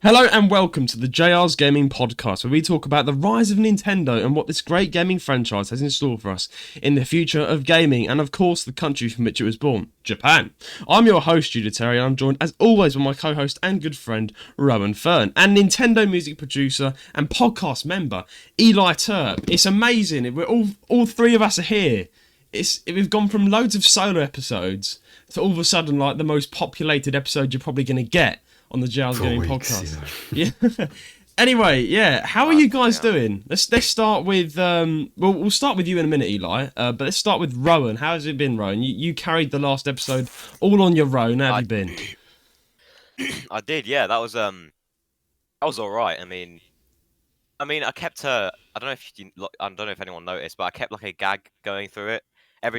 Hello and welcome to the JR's Gaming Podcast, where we talk about the rise of Nintendo and what this great gaming franchise has in store for us in the future of gaming, and of course the country from which it was born, Japan. I'm your host, Judah Terry, and I'm joined as always by my co-host and good friend, Roan Fern, and Nintendo music producer and podcast member, Eli Turp. It's amazing, we're all three of us are here. We've gone from loads of solo episodes to all of a sudden like the most populated episode you're probably going to get on the JR's Gaming Podcast. Yeah. Anyway, yeah. How are you guys doing? Let's start with we'll start with you in a minute, Eli. But let's start with Roan. How has it been, Roan? You carried the last episode all on your own. How have you been? I did, yeah. That was all right. I mean, I kept I don't know if anyone noticed, but I kept like a gag going through it.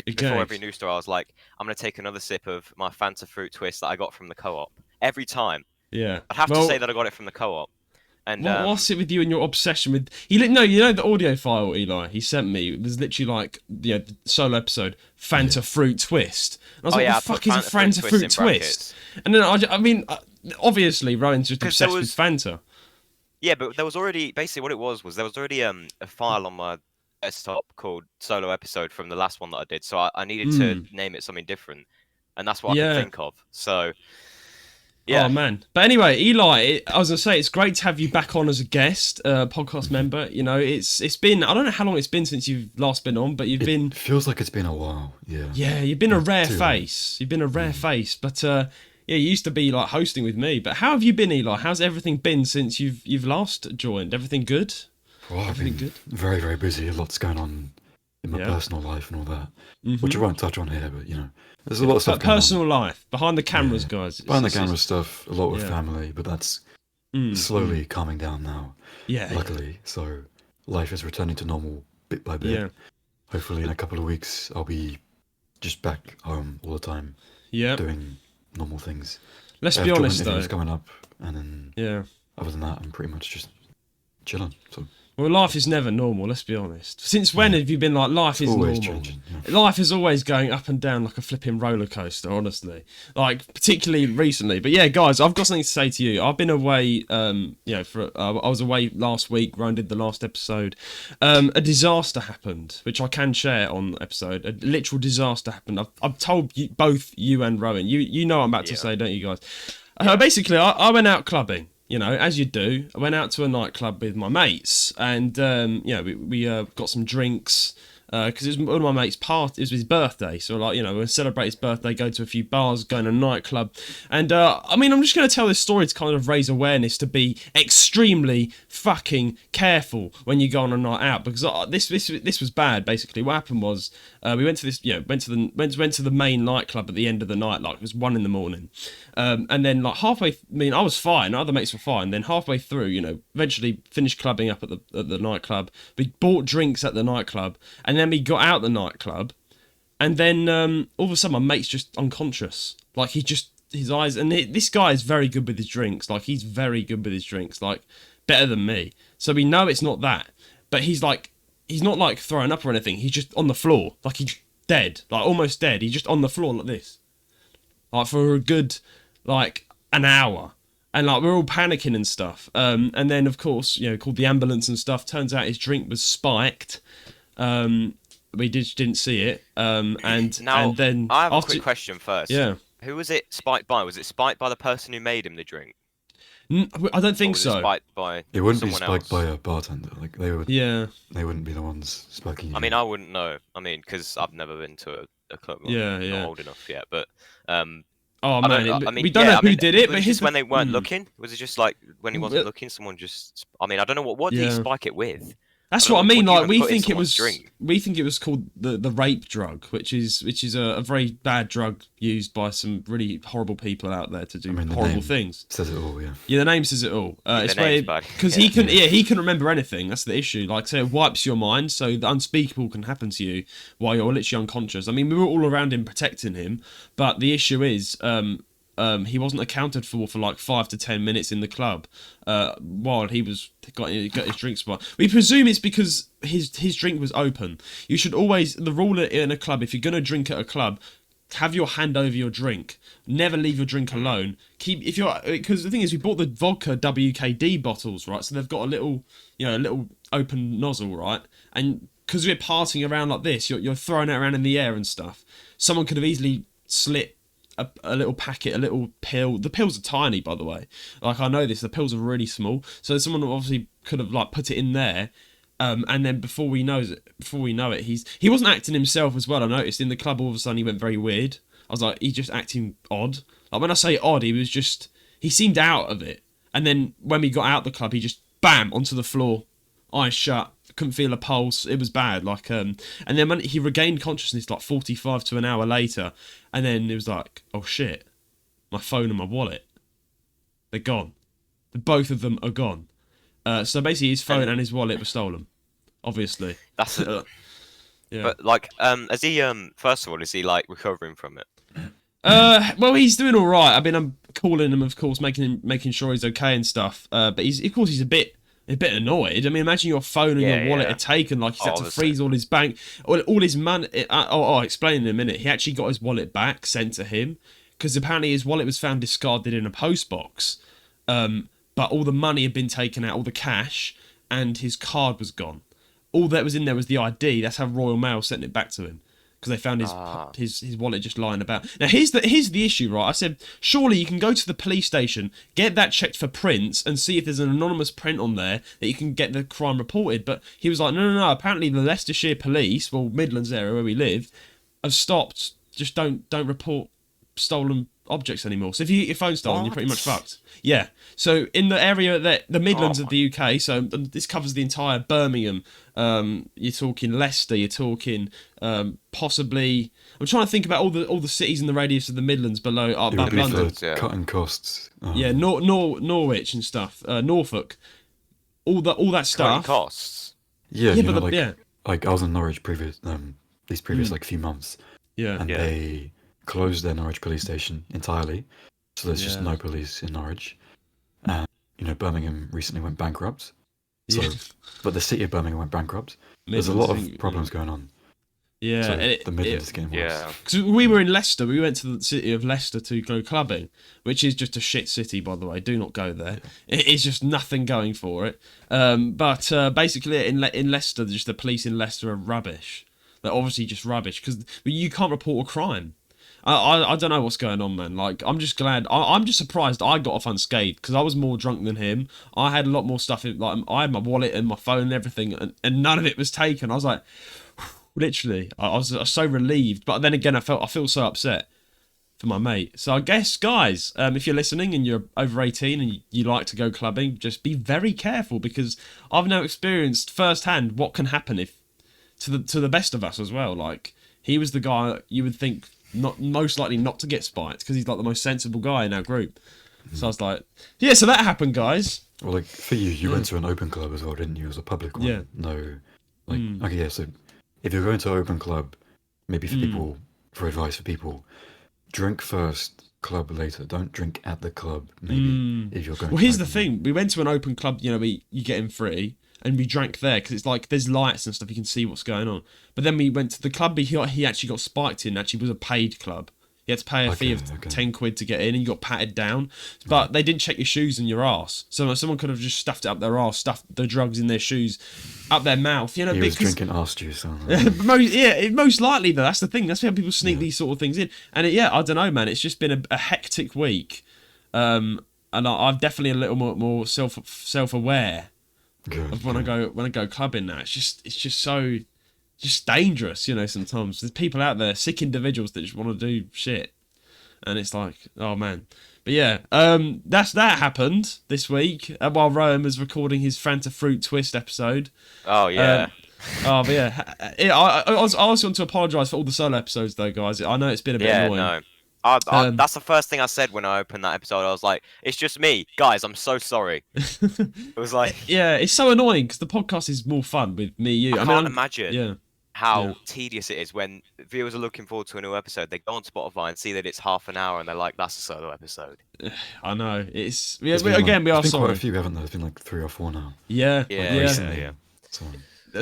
Before every news story, I was like, I'm gonna take another sip of my Fanta fruit twist that I got from the co-op every time. Yeah. I'd have to say that I got it from the co-op. And what's it with you and your obsession with? You know the audio file, Eli. He sent me. It was literally like the solo episode Fanta fruit twist. And I was like, yeah, what the fuck is a Fanta fruit twist? And then I mean, obviously, Rowan's just obsessed with Fanta. Yeah, but there was already basically what it was there was already a file on my desktop called solo episode from the last one that I did. So I needed to name it something different, and that's what I can think of. So. Yeah. Oh man! But anyway, Eli, I was gonna say it's great to have you back on as a guest, podcast member. You know, it's been, I don't know how long it's been since you've last been on, but it feels like it's been a while. Yeah. Yeah, you've been a rare face. You've been a rare face, but yeah, you used to be like hosting with me. But how have you been, Eli? How's everything been since you've last joined? Everything good? Well, everything good? Very, very busy. A lot's going on in my personal life and all that, which I won't touch on here, but you know. There's a lot of stuff going personal life, behind the cameras, guys. Behind the camera stuff, a lot with family, but that's slowly calming down now. Yeah. Luckily. So life is returning to normal bit by bit. Yeah. Hopefully in a couple of weeks, I'll be just back home all the time. Yeah. Doing normal things. Let's be honest, though. Coming up, and then other than that, I'm pretty much just chilling. So. Well, life is never normal, let's be honest. Since when have you been like, life is always normal? Changing, yeah. Life is always going up and down like a flipping roller coaster, honestly. Like, particularly recently. But yeah, guys, I've got something to say to you. I've been away, I was away last week, Ryan did the last episode. A disaster happened, which I can share on the episode. A literal disaster happened. I've told you, both you and Rowan. You know what I'm about to say, don't you guys? Basically, I went out clubbing. You know, as you do, I went out to a nightclub with my mates, and we got some drinks because it was one of my mates' party. It was his birthday, so like we celebrate his birthday, go to a few bars, go to a nightclub, and I'm just going to tell this story to kind of raise awareness to be extremely fucking careful when you go on a night out, because this was bad. Basically, what happened was we went to this, went to the main nightclub at the end of the night, like it was 1 a.m. And then like halfway, I was fine, other mates were fine. Then halfway through, eventually finished clubbing up at the nightclub. We bought drinks at the nightclub, and then we got out the nightclub, and then all of a sudden my mate's just unconscious. Like his eyes, and this guy is very good with his drinks. Like he's very good with his drinks, like better than me. So we know it's not that, but he's not like throwing up or anything. He's just on the floor, like he's dead, like almost dead. He's just on the floor like this, like for a good like an hour, and like we're all panicking and stuff. And then of course called the ambulance and stuff. Turns out his drink was spiked. We didn't see it. And then I have a quick question first. Yeah. Who was it spiked by? Was it spiked by the person who made him the drink? I don't think so. It wouldn't be spiked by a bartender. Like they would. Yeah. They wouldn't be the ones spiking. I wouldn't know. Because I've never been to a club. I'm not old enough yet. But oh man, we don't know who did it. But when they weren't looking, was it just like when he wasn't looking, someone just? I don't know what did he spike it with? That's what I mean. Like we think it was called the rape drug, which is a very bad drug used by some really horrible people out there to do horrible things. Says it all, yeah. Yeah, the name says it all. It's because he couldn't remember anything. That's the issue. Like, so it wipes your mind, so the unspeakable can happen to you while you're literally unconscious. We were all around him protecting him, but the issue is. He wasn't accounted for like 5 to 10 minutes in the club while he got his drinks. We presume it's because his drink was open. You should always, the rule in a club, if you're going to drink at a club, have your hand over your drink. Never leave your drink alone. Because the thing is, we bought the vodka WKD bottles, right? So they've got a little open nozzle, right? And because we're passing around like this, you're throwing it around in the air and stuff. Someone could have easily slit a little packet, a little pill. The pills are tiny, by the way. Like, I know this. The pills are really small. So someone obviously could have like put it in there. And then before we know it, he wasn't acting himself as well. I noticed in the club all of a sudden he went very weird. I was like, he's just acting odd. Like, when I say odd, he seemed out of it. And then when we got out the club, he just bam onto the floor, eyes shut, couldn't feel a pulse. It was bad. Like, and then when he regained consciousness like 45 to an hour later, and then it was like, oh shit, my phone and my wallet, they're gone. Both of them are gone. So basically, his phone and his wallet were stolen. Obviously, That's it. Yeah. But like, is he first of all, is he like recovering from it? Well, he's doing all right. I mean, I'm calling him, of course, making sure he's okay and stuff. But he's a bit annoyed. I mean, imagine your phone and your wallet are taken. Like, he's had to freeze all his bank, all his money. I'll explain in a minute. He actually got his wallet back sent to him because apparently his wallet was found discarded in a post box. But all the money had been taken out, all the cash, and his card was gone. All that was in there was the ID. That's how Royal Mail sent it back to him, because they found his wallet just lying about. Now here's the issue, right? I said surely you can go to the police station, get that checked for prints, and see if there's an anonymous print on there that you can get the crime reported. But he was like, no. Apparently the Leicestershire police, well, Midlands area where we live, have stopped. Just don't report stolen objects anymore. So if you get your phone stolen, you're pretty much fucked. Yeah. So in the area that the Midlands of the UK, so this covers the entire Birmingham. You're talking Leicester. You're talking possibly. I'm trying to think about all the cities in the radius of the Midlands below above London. Cutting costs. Yeah, Norwich and stuff. Norfolk. All that stuff. Cutting costs. Yeah, like I was in Norwich these previous like few months. Yeah. And they closed their Norwich police station entirely, so there's just no police in Norwich. And Birmingham recently went bankrupt. So, but the city of Birmingham went bankrupt. There's a lot of problems going on. Yeah, so the Midlands is getting worse. Yeah, because we were in Leicester. We went to the city of Leicester to go clubbing, which is just a shit city, by the way. Do not go there. It is just nothing going for it. But basically, in Leicester, just the police in Leicester are rubbish. They're obviously just rubbish because you can't report a crime. I don't know what's going on, man. Like, I'm just glad. I'm just surprised I got off unscathed because I was more drunk than him. I had a lot more stuff. Like, I had my wallet and my phone and everything, and none of it was taken. I was like, literally, I was so relieved. But then again, I feel so upset for my mate. So I guess, guys, if you're listening and you're over 18 and you like to go clubbing, just be very careful because I've now experienced firsthand what can happen to the best of us as well. Like, he was the guy you would think most likely not to get spiked because he's like the most sensible guy in our group. So I was like, yeah, so that happened, guys. Well, like for you went to an open club as well, didn't you? It was a public one. Yeah. No, like okay, yeah. So if you're going to an open club, maybe for advice for people, drink first, club later. Don't drink at the club. Maybe if you're going. Well, here's the thing: we went to an open club. You get in free. And we drank there because it's like there's lights and stuff. You can see what's going on. But then we went to the club he actually got spiked in. Actually, was a paid club. You had to pay a fee of £10 to get in, and you got patted down. But they didn't check your shoes and your ass. So someone could have just stuffed it up their ass, stuffed the drugs in their shoes, up their mouth. He was drinking ass juice. Most likely though. That's the thing. That's how people sneak these sort of things in. And I don't know, man. It's just been a hectic week. And I'm definitely a little more self-aware. Of when I go clubbing now, it's just so dangerous, sometimes there's people out there, sick individuals that just want to do shit, and it's like, oh man. But yeah, that happened this week while Roan was recording his Fanta Fruit Twist episode. Oh yeah. But yeah, I also want to apologise for all the solo episodes though, guys. I know it's been a bit annoying. No. That's the first thing I said when I opened that episode. I was like, it's just me. Guys, I'm so sorry. It was like... Yeah, it's so annoying because the podcast is more fun with me and you. I can't imagine how tedious it is when viewers are looking forward to a new episode. They go on Spotify and see that it's half an hour and they're like, that's a solo episode. I know. We are sorry. There's been quite a few, haven't there? There's been like 3 or 4 now. Yeah. Recently,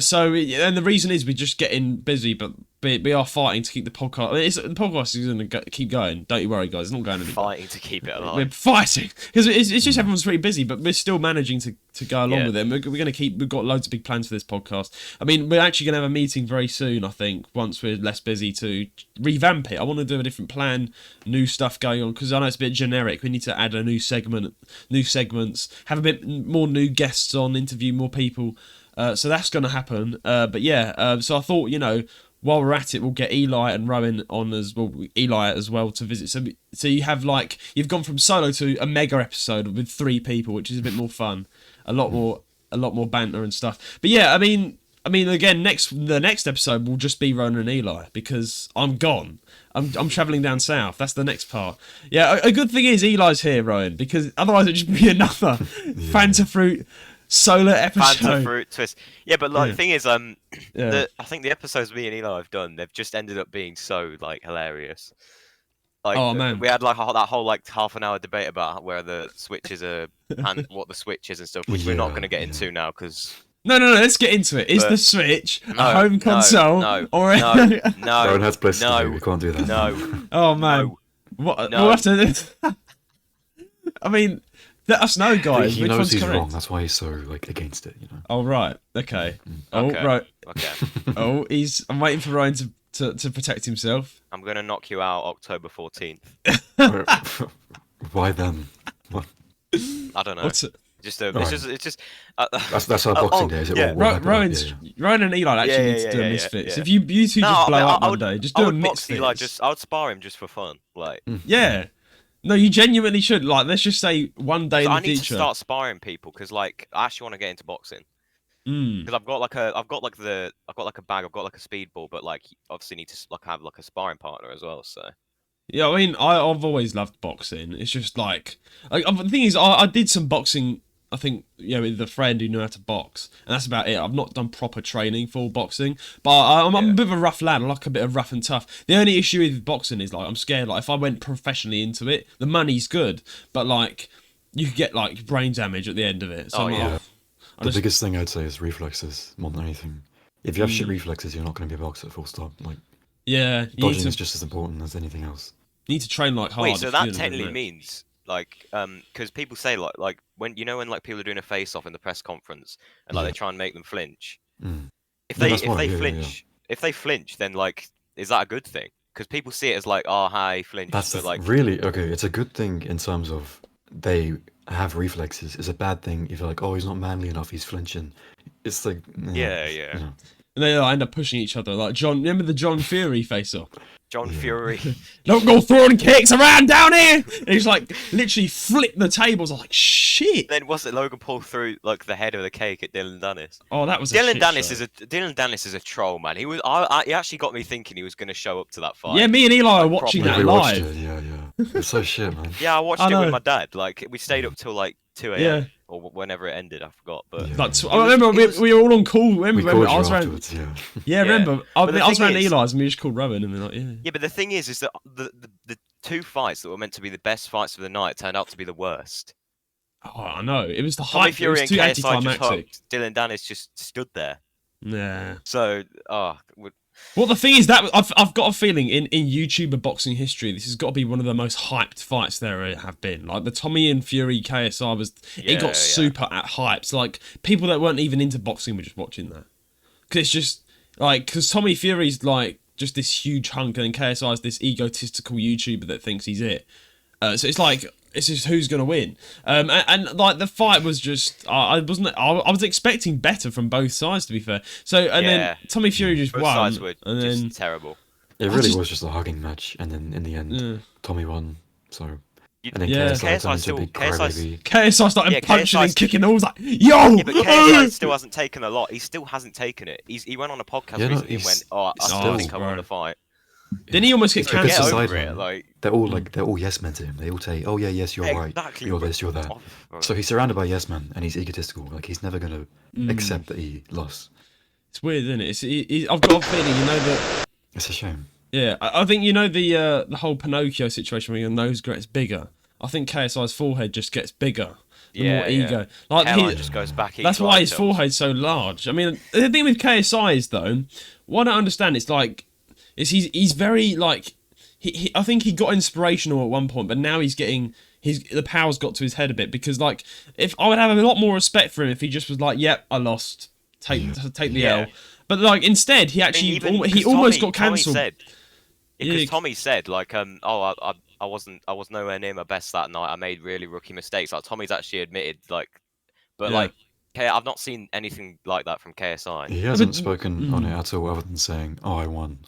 So, and the reason is we're just getting busy, but we are fighting to keep the podcast. I mean, the podcast is going to keep going. Don't you worry, guys. It's not going anywhere. Fighting to keep it alive. We're fighting because it's just everyone's pretty busy, but we're still managing to go along Yeah. with it. We're going to keep. We've got loads of big plans for this podcast. I mean, we're actually going to have a meeting very soon. I think once we're less busy to revamp it. I want to do a different plan, new stuff going on because I know it's a bit generic. We need to add a new segment, new segments, have a bit more new guests on, interview more people. So that's going to happen. But yeah, so I thought, while we're at it, we'll get Eli and Roan on as well. Eli as well to visit. So you have you've gone from solo to a mega episode with 3 people, which is a bit more fun, a lot more banter and stuff. But yeah, I mean, again, the next episode will just be Roan and Eli because I'm gone. I'm travelling down south. That's the next part. Yeah, a good thing is Eli's here, Roan, because otherwise it'd just be another Fanta Fruit solo episode. Fanta Fruit twist. Yeah, but Yeah. the thing is, Yeah. I think the episodes me and Eli have done, they've just ended up being so hilarious. Oh, man. we had that whole half an hour debate about where the switches are and what the switch is and stuff, which we're not going to get into now because. No, let's get into it. Is But- the Switch a No, home console or a... no, Rowan has bliss to no, do. We can't do that. no, Oh man, no. what? No. We'll have to... I mean, let us know, But guys. he Which knows one's he's correct? wrong. That's why he's so against it. Oh right, okay. Oh Okay. right. Okay, Oh, I'm waiting for Ryan to protect himself. I'm gonna knock you out October 14th. Why then? What? I don't know. What's it? It's Alright. just. That's our Boxing Day. Is it? yeah. What happened? Rowan's Ryan and Eli actually Yeah, need to do a Misfits. yeah. If you two just No, blow up I one would- day, just I do a would box Eli. Misfits. I would spar him just for fun. Yeah. No, you genuinely should. Let's just say one day in I the need future. to start sparring people because I actually want to get into boxing. Mm. Because I've got a bag, I've got a speedball, but obviously need to have a sparring partner as well. So Yeah, I mean, I've always loved boxing. It's just the thing is, I did some boxing. I think with a friend who knew how to box, and that's about it. I've not done proper training for boxing, but I'm a bit of a rough lad. I like a bit of rough and tough. The only issue with boxing is I'm scared. If I went professionally into it, the money's good, but you could get brain damage at the end of it. So Oh, yeah. The biggest thing I'd say is reflexes more than anything. If you have shit reflexes, you're not going to be a boxer. Full stop. Yeah, you Dodging need is to, just as important as anything else. train hard. wait, so if that you're gonna technically do it. means because people say when people are doing a face off in the press conference and Yeah. they try and make them flinch. Mm. If No, they that's if why, they yeah, flinch if they flinch, then is that a good thing? Because people see it as oh hi flinch, That's but really okay. It's a good thing in terms of they have reflexes. It's a bad thing if you're he's not manly enough. He's flinching. It's Yeah. you know. And they end up pushing each other. Remember the John Fury face off? John Fury. Don't go throwing kicks around down here. And he's literally flipped the tables. I'm like, shit. Then was it Logan Paul threw the head of the cake at Dylan Dennis? Oh, that was Dylan a Dennis shit show. Dylan Dennis is a troll, man. He actually got me thinking he was going to show up to that fight. Yeah, me and Eli are watching properly. that We watched live. it. Yeah. It's so shit, man. Yeah, I watched I it know. with my dad. We stayed up till 2 a.m. Yeah. or whenever it ended. I forgot, but Yeah. I remember it was- we were all on call. We Remember called I you was around. afterwards. Yeah. Yeah, remember But the I was thing around is- Eli's and we just called Rowan and we're yeah. yeah. But the thing is that the 2 fights that were meant to be the best fights of the night turned out to be the worst. Oh, I know. It was the Tommy hype. It Fury was and too KSI just anticlimactic. hooked. Dylan Dennis just stood there. Yeah. So, Well, the thing is that I've got a feeling in YouTuber boxing history, this has got to be one of the most hyped fights there have been. The Tommy and Fury KSI it Yeah, got yeah. super at hypes. People that weren't even into boxing were just watching that. Because it's just because Tommy Fury's just this huge hunk, and then KSI's this egotistical YouTuber that thinks he's it. So it's just who's gonna win. And the fight was just I was expecting better from both sides, to be fair. So Yeah. then Tommy Fury just both won, sides were and just then terrible. It really was just a hugging match, and then in the end, Yeah. Tommy won. So You- and then Yeah. KSI turned KSI into still- a big KSI 's- crybaby. KSI started Yeah, punching KSI's and kicking. I was like, yo! Yeah, but KSI still hasn't taken a lot. He still hasn't taken it. He went on a podcast Yeah, no, recently and went, he's- "Oh, I still still- think I won the fight." Didn't he almost get It's because Get cancelled? it's over Sidemen. it, they're all yes men to him. They all say, "Oh yeah, yes, you're right. Exactly. You're this, you're that." Oh, So he's surrounded by yes men, and he's egotistical. He's never gonna Mm. accept that he lost. It's weird, isn't it? I've got a feeling, that. It's a shame. Yeah, I think the whole Pinocchio situation where your nose gets bigger. I think KSI's forehead just gets bigger. The Yeah, more yeah. ego. Hairline just goes back. That's each why his line, forehead's so large. I mean, the thing with KSI is though, what I don't understand is is he's very like I think he got inspirational at one point, but now he's getting the power's got to his head a bit, because like if I would have a lot more respect for him if he just was like, yep, I lost, take the L. But like instead he actually he almost got cancelled. Because Tommy said like I was nowhere near my best that night. I made really rookie mistakes. Like Tommy's actually admitted like, but like I've not seen anything like that from KSI. He hasn't spoken on it at all, other than saying, "Oh, I won."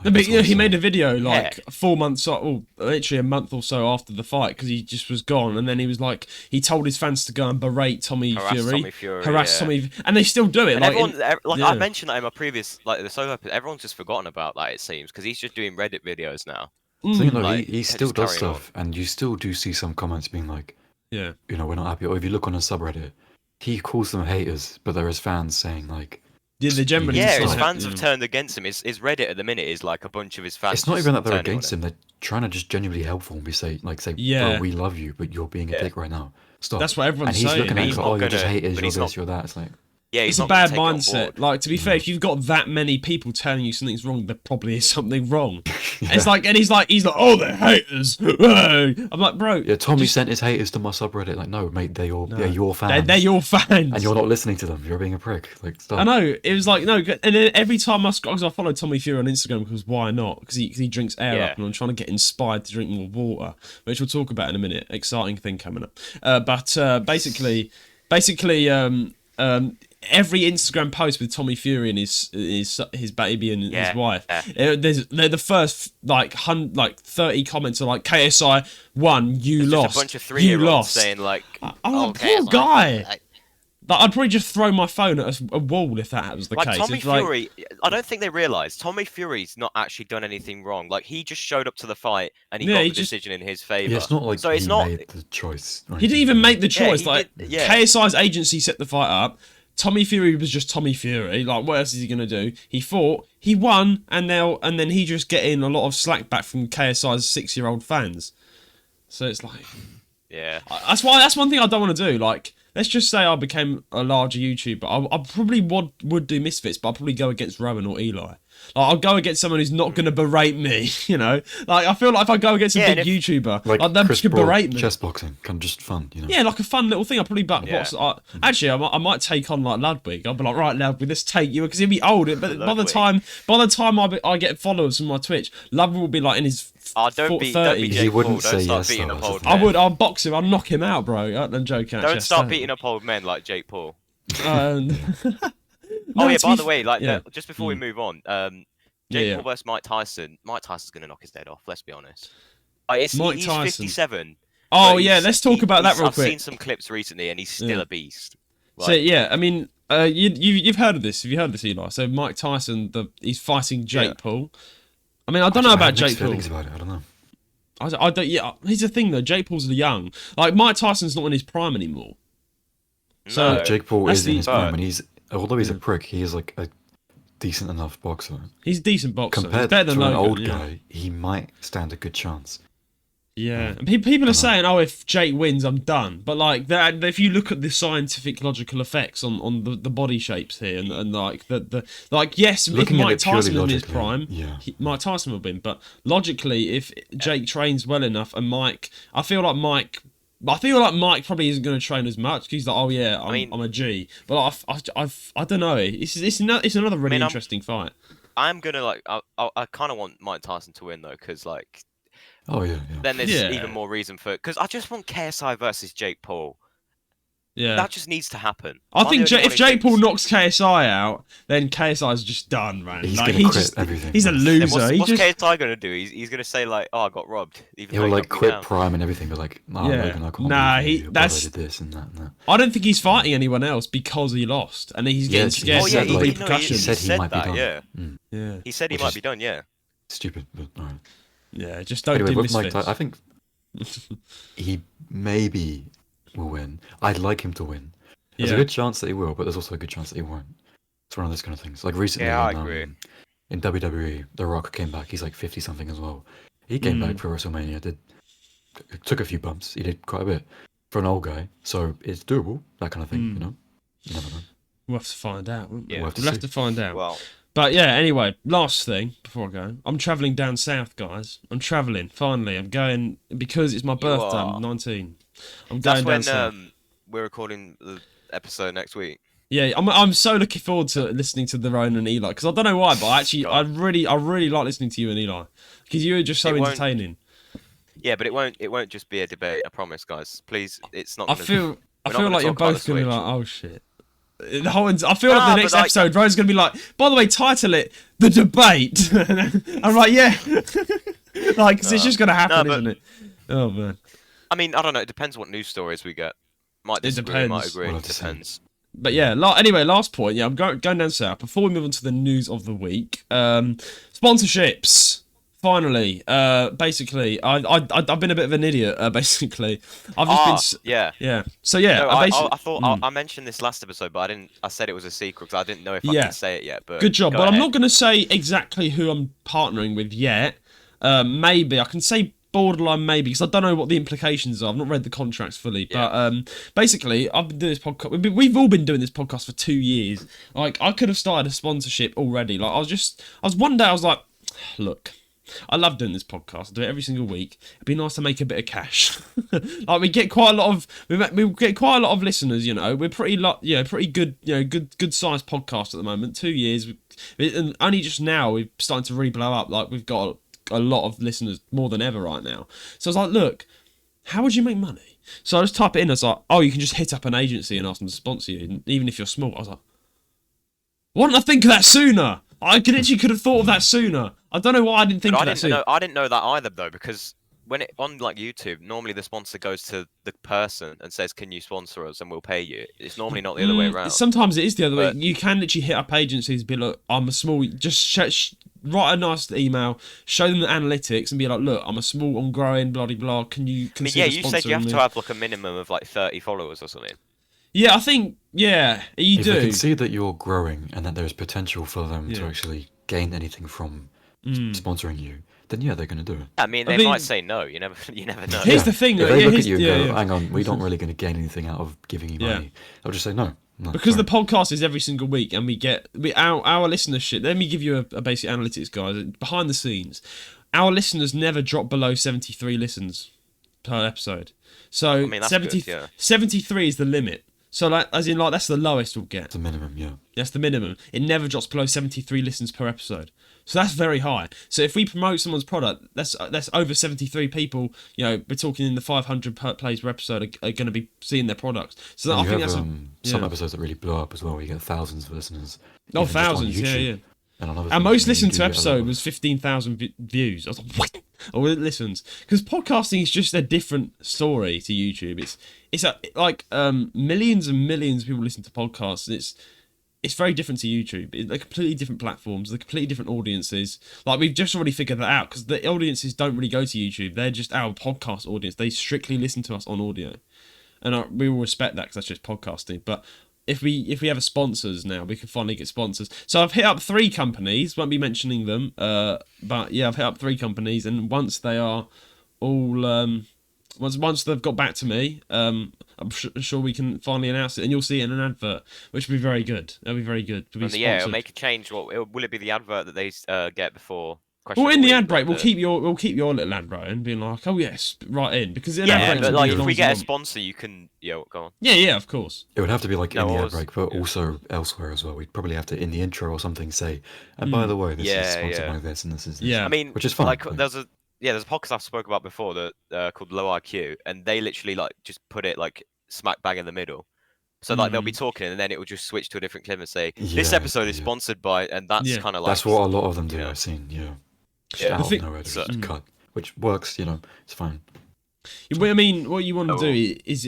No, but he made a video like 4 months, or literally a month or so after the fight, because he just was gone, and then he was like, he told his fans to go and berate harass Tommy, and they still do it. And everyone, I mentioned that in my previous the solo episode, everyone's just forgotten about that, it seems, because he's just doing Reddit videos now. He still does stuff, and you still do see some comments being like, you know, we're not happy. Or if you look on a subreddit, he calls them haters, but there is fans saying like, they generally his fans have turned against him. His Reddit at the minute is like a bunch of his fans. It's not even that they're against him. They're trying to just genuinely helpful and say, bro, we love you, but you're being a dick right now. Stop. That's what everyone's saying. And he's looking at it like, you're just haters, you're this, you're that. It's like, it's a bad mindset. Like, to be fair, if you've got that many people telling you something's wrong, there probably is something wrong. It's like, and he's like, oh, they're haters. I'm like, bro. Yeah, Tommy sent his haters to my subreddit. Like, no, mate, they're your fans. They're your fans. And you're not listening to them. You're being a prick. Like, stop. I know. It was like, no. And then every time because I follow Tommy Fury on Instagram, because why not? Because he drinks air up, and I'm trying to get inspired to drink more water, which we'll talk about in a minute. Exciting thing coming up. But basically, every Instagram post with Tommy Fury and his baby and his wife, they're the first like 30 comments are like, KSI won, you lost. Just a bunch of 3-year-olds saying like, oh, poor guy. I'd probably just throw my phone at a wall if that was the case. Tommy Fury, I don't think they realise Tommy Fury's not actually done anything wrong. Like, he just showed up to the fight and he got the decision in his favour. Yeah, it's not like he made the choice. He didn't even make the choice. KSI's agency set the fight up. Tommy Fury was just Tommy Fury. Like, what else is he gonna do? He fought, he won, and then he just getting a lot of slack back from KSI's 6-year-old fans. So it's like, that's one thing I don't want to do. Like, let's just say I became a larger YouTuber. I probably would do Misfits, but I'd probably go against Roan or Eli. Like, I'll go against someone who's not going to berate me, you know? Like, I feel like if I go against a big YouTuber, like them could berate me. Chess boxing, kind of just fun, you know? Yeah, like a fun little thing. I'll probably actually, I might take on, like, Ludwig. I'll be like, right, Ludwig, let's take you, because he'll be old. But by the time I get followers on my Twitch, Ludwig will be, like, in his 30s. He wouldn't say yes, though. I'll box him. I'll knock him out, bro. I'm joking. Don't start beating up old men like Jake Paul. By the way, just before we move on, Jake Paul versus Mike Tyson. Mike Tyson's gonna knock his head off. Let's be honest. He's 57. Oh yeah, let's talk about that real quick. I've seen some clips recently, and he's still a beast. Like, so yeah, I mean, you've heard of this? Have you heard of this, Eli? So Mike Tyson, he's fighting Jake Paul. I mean, I don't know about Jake Paul. About it. I don't know. I don't. Yeah, here's the thing though. Jake Paul's young. Like, Mike Tyson's not in his prime anymore. So Jake Paul is in his prime, and although he's a prick, he is like a decent enough boxer. He's a decent boxer. Compared to an old guy, he might stand a good chance. Yeah, and people are saying, "Oh, if Jake wins, I'm done." But like that, if you look at the scientific, logical effects on the body shapes here, and like yes, if Mike Tyson was in his prime, Mike Tyson would win. But logically, if Jake trains well enough, and I feel like Mike probably isn't going to train as much. He's like, oh yeah, I'm a G. But I don't know. It's another really interesting fight. I'm gonna I kind of want Mike Tyson to win though, because like. Oh yeah. Then there's even more reason for it, because I just want KSI versus Jake Paul. Yeah, that just needs to happen. I think if Jake Paul knocks KSI out, then KSI's just done, man. He's gonna quit everything. He's a loser. What's KSI gonna do? He's gonna say like, "Oh, I got robbed." He'll like quit Prime and everything, but like, Logan, I can't that's did this and that. No. I don't think he's fighting anyone else because he lost, and he's getting scared of the repercussions. He said he might be done. Yeah. He said he might be done. Yeah. Stupid, but alright. Yeah, just don't do Misfits. I think he maybe will win. I'd like him to win. There's a good chance that he will, but there's also a good chance that he won't. It's one of those kind of things. Like recently, I agree. In WWE, The Rock came back. He's like 50-something as well. He came back for WrestleMania. Took a few bumps. He did quite a bit for an old guy. So it's doable. That kind of thing, you know. You never know. We'll have to find out. Won't we? Yeah. We'll have to find out. Well, But yeah, anyway, last thing before I go. I'm travelling down south, guys. I'm travelling, finally. I'm going, because it's my birthday, are. I'm 19. I'm That's going when down south. we're recording the episode next week. Yeah, I'm so looking forward to listening to the Roan and Eli, because I don't know why, but I God. really like listening to you and Eli, because you are just so It won't- entertaining. Yeah, but it won't just be a debate. I promise, guys. Please, it's not. I Gonna, feel we're not like gonna you're talk about both the gonna be Switch. like, oh shit. The whole, I feel like Nah, the next but like- episode, Roan's gonna be like, by the way, title it "The Debate." I'm like, yeah, like, 'cause it's just gonna happen, but- isn't it? Oh man. I mean, I don't know. It depends what news stories we get. Might disagree, might depends. agree. We'll It have to see. depends. But yeah, anyway, last point. Yeah, I'm going down south. Before we move on to the news of the week, sponsorships. Finally, basically, I've been a bit of an idiot. Basically, I've just been. Yeah. Yeah. So yeah, No, I I basically. thought I mentioned this last episode, but I didn't. I said it was a secret because I didn't know if I Yeah. could say it yet. But Good job. go But I'm ahead. not going to say exactly who I'm partnering with yet. Maybe I can say borderline maybe, because I don't know what the implications are. I've not read the contracts fully. Yeah. But basically, I've been doing this podcast. We've all been doing this podcast for 2 years. Like, I could have started a sponsorship already. Like, one day I was like, look, I love doing this podcast. I do it every single week. It'd be nice to make a bit of cash. Like, we get quite a lot of listeners. You know, we're pretty good. You know, good sized podcast at the moment. 2 years, and only just now we're starting to really blow up. Like, we've got a lot of listeners, more than ever right now. So I was like, look, how would you make money? So I just type it in. I was like, oh, you can just hit up an agency and ask them to sponsor you, even if you're small. I was like, why didn't I think of that sooner? I could have thought of that sooner. I don't know why I didn't think But of that sooner. I didn't know that either though, because when it on like YouTube, normally the sponsor goes to the person and says, "Can you sponsor us?" and we'll pay you. It's normally not the other way around. Sometimes it is the other way. But- You can literally hit up agencies and be like, I'm a small... Just write a nice email, show them the analytics and be like, look, I'm a small, I'm growing, blah, blah, blah. Can you I mean, consider yeah, you said you have sponsoring to me? have like a minimum of like 30 followers or something. Yeah, I think... Yeah, you If do. they can see that you're growing and that there's potential for them to Yeah. actually gain anything from sponsoring you, then yeah, they're going to do it. I mean, I they think- might say no. You never know. Here's the thing, If though, they yeah, look here's- at you and yeah, go, yeah. hang on, we don't really going to gain anything out of giving you Yeah. money, they'll just say no. No, Because sorry. the podcast is every single week, and our listenership. Let me give you a basic analytics, guys. Behind the scenes, our listeners never drop below 73 listens per episode. So I mean, that's 70, good, yeah. 73 is the limit. So like, as in like, that's the lowest we'll get. It's a minimum, yeah. That's the minimum. It never drops below 73 listens per episode. So that's very high. So if we promote someone's product, that's over 73 people. You know, we're talking in the 500 plays per episode are going to be seeing their products. So And I you think have that's some yeah. episodes that really blow up as well. Where you get thousands of listeners. Oh, even just on thousands, yeah, YouTube. yeah. And on other Our things, most you listened do to get a lot episode of- was 15,000 views. I was like, what? Or it listens, because podcasting is just a different story to YouTube. Like millions and millions of people listen to podcasts. And it's very different to YouTube. They're completely different platforms. They're completely different audiences. Like, we've just already figured that out, because the audiences don't really go to YouTube. They're just our podcast audience. They strictly listen to us on audio, and we will respect that because that's just podcasting. But if we have a sponsors now, we can finally get sponsors. So I've hit up 3 companies. Won't be mentioning them. But yeah, I've hit up 3 companies, and once they are all once they've got back to me, I'm sure we can finally announce it, and you'll see it in an advert, which will be very good. That'll be very good to be And yeah, it'll sponsored. make a change. Will it be the advert that they get before? Well, in the ad break, we'll we'll keep your little ad break and being like, oh yes, right in, because in ad Yeah, breaks but will like be as if long we as you get a want. sponsor, you can. Yeah, go on. Yeah, of course. It would have to be like No, in the I ad was- break, but yeah. also elsewhere as well. We'd probably have to, in the intro or something, say, and by the way, this is Yeah, sponsored yeah. by this and this is this. Yeah. I mean, Which is fine, Like but- there's a podcast I've spoke about before that called Low IQ, and they literally like just put it like smack bang in the middle. So like they'll be talking, and then it will just switch to a different clip and say, "This Yeah, episode is yeah. sponsored by," and that's Yeah. kind of like That's what a lot of them do, Yeah. I've seen, yeah. Just Yeah. out The of thing- nowhere, they So- just cut. Which works, it's fine. I mean, what you want to Oh. do is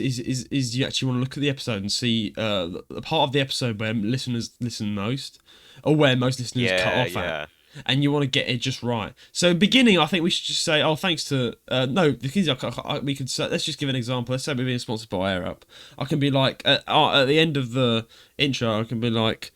you actually want to look at the episode and see the part of the episode where listeners listen most, or where most listeners cut off at, and you want to get it just right. So beginning, I think we should just say, oh, thanks to no, because we could say, let's just give an example. Let's say we're being sponsored by Air Up. I can be like at the end of the intro, I can be like.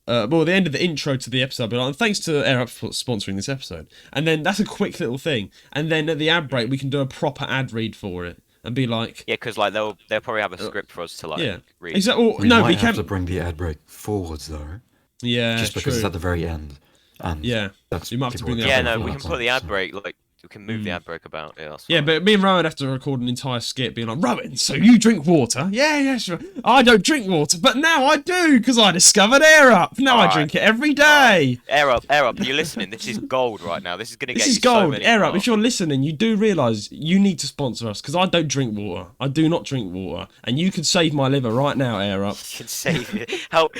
At the end of the intro to the episode, I'll be like, thanks to Air Up for sponsoring this episode. And then that's a quick little thing. And then at the ad break, we can do a proper ad read for it and be like, Yeah, because like they'll probably have a script for us to like yeah, read. exactly. We No, might we have can. to bring the ad break forwards, though. Yeah, just because true. it's at the very end, and Yeah, that's you might have to people bring are the Yeah, ad break no, from we on. can that put the point, ad so- break. Like, we can move the ad break about. Yeah, that's Yeah, fine. but me and Rowan have to record an entire skit being like, Rowan, so you drink water? Yeah, sure. I don't drink water, but now I do because I discovered Air Up. Now I Alright. drink it every day. Air up, you're listening. This is gold right now. This is gonna This get is you so gold. many. Air Up, Oh, if you're listening, you do realise you need to sponsor us because I don't drink water. I do not drink water. And you could save my liver right now, Air Up. can save it. Help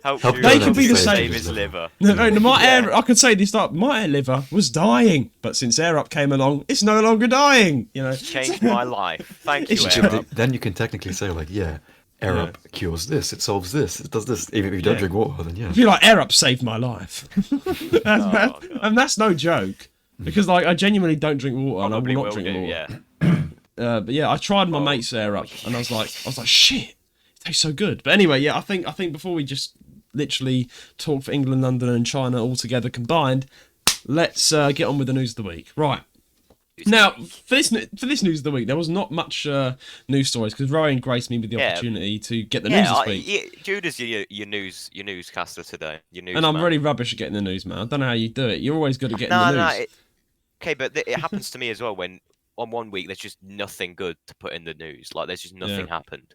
Help Drew They could be the save same. his liver. No, my Yeah. air, I could say this up. My liver was dying, but since Air Up came along, it's no longer dying. You know, Changed my life. Thank you, It's Air true. Up. Then you can technically say like, yeah, Air Yeah. Up cures this, it solves this, it does this. Even if you don't Yeah. drink water, then yeah. I feel like Air Up saved my life, God. and that's no joke because like I genuinely don't drink water, and I Probably will not will drink do. water. Yeah. But yeah, I tried my mate's Air Up, and I was like, shit, it tastes so good. But anyway, yeah, I think before we just literally talk for England, London, and China all together combined, let's get on with the news of the week. Right. Now, for this news of the week, there was not much news stories because Rowan graced me with the Yeah. opportunity to get the news this week. Jude is your newscaster today. Your news. And I'm really rubbish at getting the news, man. I don't know how you do it. You're always good at getting No, the news. okay, but it happens to me as well when on one week there's just nothing good to put in the news. Like there's just nothing happened.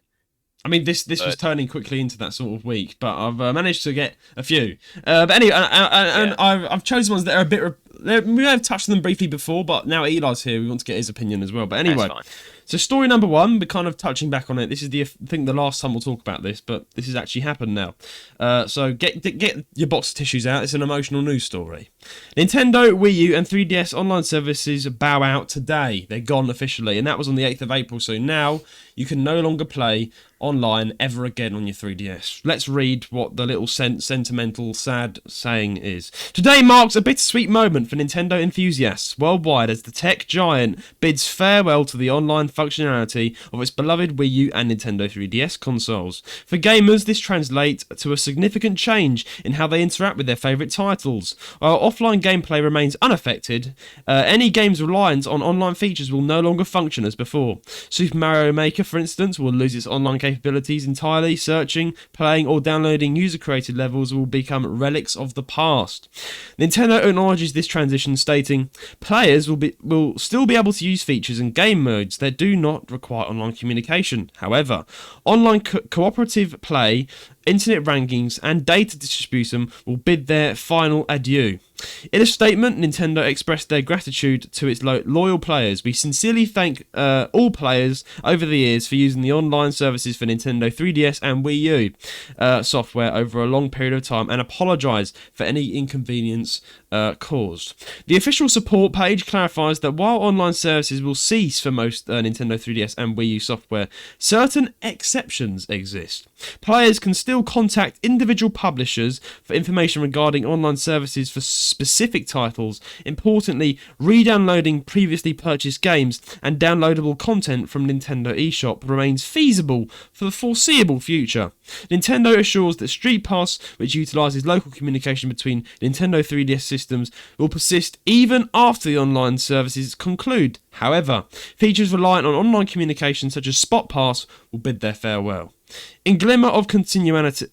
I mean, this was turning quickly into that sort of week, but I've managed to get a few. But anyway, and I've chosen ones that are a bit. We may have touched on them briefly before, but now Eli's here, we want to get his opinion as well. But anyway, That's fine. so story number one, we're kind of touching back on it. This is I think the last time we'll talk about this, but this has actually happened now. So get your box of tissues out. It's an emotional news story. Nintendo, Wii U, and 3DS online services bow out today. They're gone officially, and that was on the 8th of April. So now you can no longer play online ever again on your 3DS. Let's read what the little sentimental, sad saying is. Today marks a bittersweet moment for Nintendo enthusiasts worldwide as the tech giant bids farewell to the online functionality of its beloved Wii U and Nintendo 3DS consoles. For gamers, this translates to a significant change in how they interact with their favourite titles. While offline gameplay remains unaffected, any games reliant on online features will no longer function as before. Super Mario Maker, for instance, will lose its online capabilities entirely. Searching, playing, or downloading user-created levels will become relics of the past. Nintendo acknowledges this transition, stating, "Players will still be able to use features and game modes that do not require online communication. However, online cooperative play, internet rankings, and data distribution will bid their final adieu." In a statement, Nintendo expressed their gratitude to its loyal players. "We sincerely thank all players over the years for using the online services for Nintendo 3DS and Wii U software over a long period of time and apologise for any inconvenience caused." The official support page clarifies that while online services will cease for most Nintendo 3DS and Wii U software, certain exceptions exist. Players can still contact individual publishers for information regarding online services for specific titles. Importantly, re-downloading previously purchased games and downloadable content from Nintendo eShop remains feasible for the foreseeable future. Nintendo assures that Street Pass, which utilises local communication between Nintendo 3DS systems, will persist even after the online services conclude. However, features reliant on online communication such as Spot Pass will bid their farewell. In glimmer of continuity,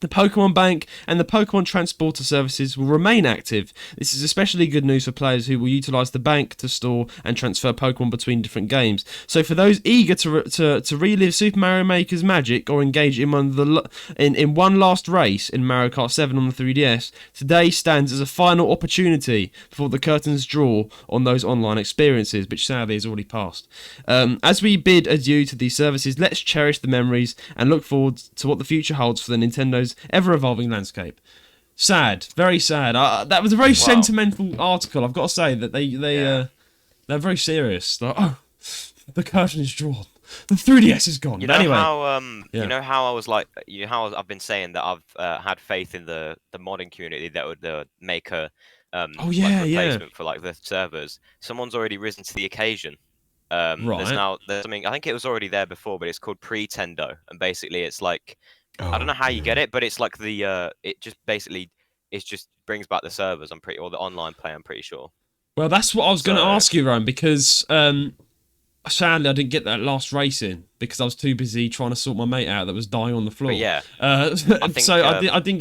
the Pokemon Bank and the Pokemon Transporter services will remain active. This is especially good news for players who will utilise the bank to store and transfer Pokemon between different games. So for those eager to relive Super Mario Maker's magic or engage in one last race in Mario Kart 7 on the 3DS, today stands as a final opportunity before the curtains draw on those online experiences, which sadly has already passed. As we bid adieu to these services, let's cherish the memories and look forward to what the future holds for the Nintendo's ever-evolving landscape. Sad, very sad. That was a very sentimental article. I've got to say that they're very serious. Like, oh, the curtain is drawn. The 3DS is gone. You But know anyway, how yeah. you know how I was like, I've been saying that I've had faith in the modding community that would make a replacement for like the servers. Someone's already risen to the occasion. Right. There's something, I think it was already there before, but it's called Pretendo, and basically it's like, I don't know how you get it, but it's like it just brings back the servers. Or the online play. I'm pretty sure. Well, that's what I was going to ask you, Ryan, because sadly, I didn't get that last race in because I was too busy trying to sort my mate out that was dying on the floor. But yeah, think, so I didn't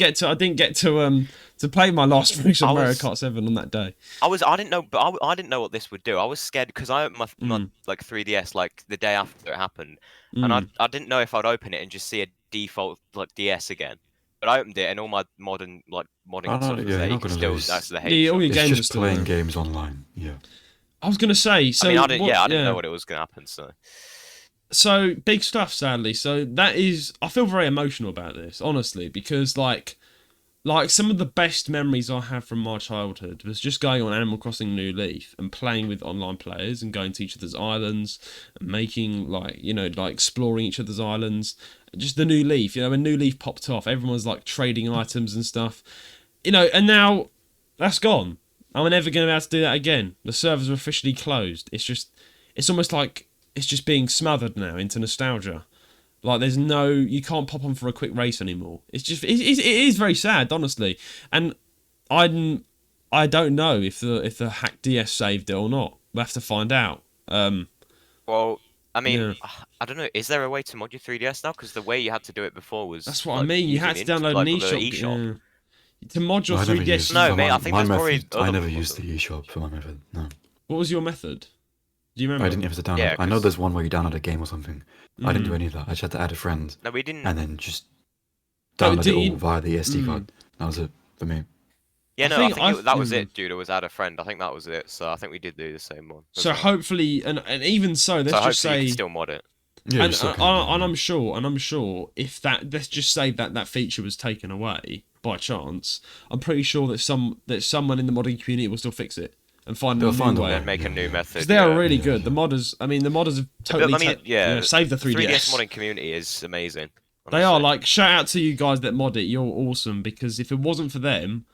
get to play my last race on Mario Kart 7 on that day. I didn't know, but I didn't know what this would do. I was scared because I opened my like 3DS like the day after it happened, and I didn't know if I'd open it and just see a default like DS again. But I opened it and all my modding stuff was there. You can still that's the hate. Yeah, all your It's games just are still playing there. games online. Yeah. I was gonna say. So I didn't know what it was gonna happen. So big stuff, sadly. So that is, I feel very emotional about this, honestly, because like some of the best memories I have from my childhood was just going on Animal Crossing New Leaf and playing with online players and going to each other's islands and making like exploring each other's islands. Just the New Leaf, when New Leaf popped off, everyone was like trading items and stuff, and now that's gone. I'm never going to be able to do that again. The servers are officially closed. It's almost like it's just being smothered now into nostalgia. Like you can't pop on for a quick race anymore. It is very sad, honestly. And I don't know if the hacked DS saved it or not. We'll have to find out. Well, I mean, I don't know. Is there a way to mod your 3DS now? Because the way you had to do it before was that's what I mean. You had to download an eShop. To mod your 3DS. No, mate. I think there's probably. I never used the eShop for my method. No. What was your method? Do you remember? I didn't have to download. Yeah, I know there's one where you download a game or something. I didn't do any of that. I just had to add a friend. No, we didn't. And then just download it all via the SD card. That was it for me. Yeah, I think that was it, dude. It was add a friend. I think that was it. So I think we did do the same one. So hopefully, and even so, let's just say you can still mod it. Yeah, and I'm sure if that, let's just say that feature was taken away by chance, I'm pretty sure that someone in the modding community will still fix it and find a new way and make a new method. Because they are really good. The modders, the modders have totally saved the 3DS. The 3DS modding community is amazing. Honestly. They are, like, shout out to you guys that mod it. You're awesome, because if it wasn't for them,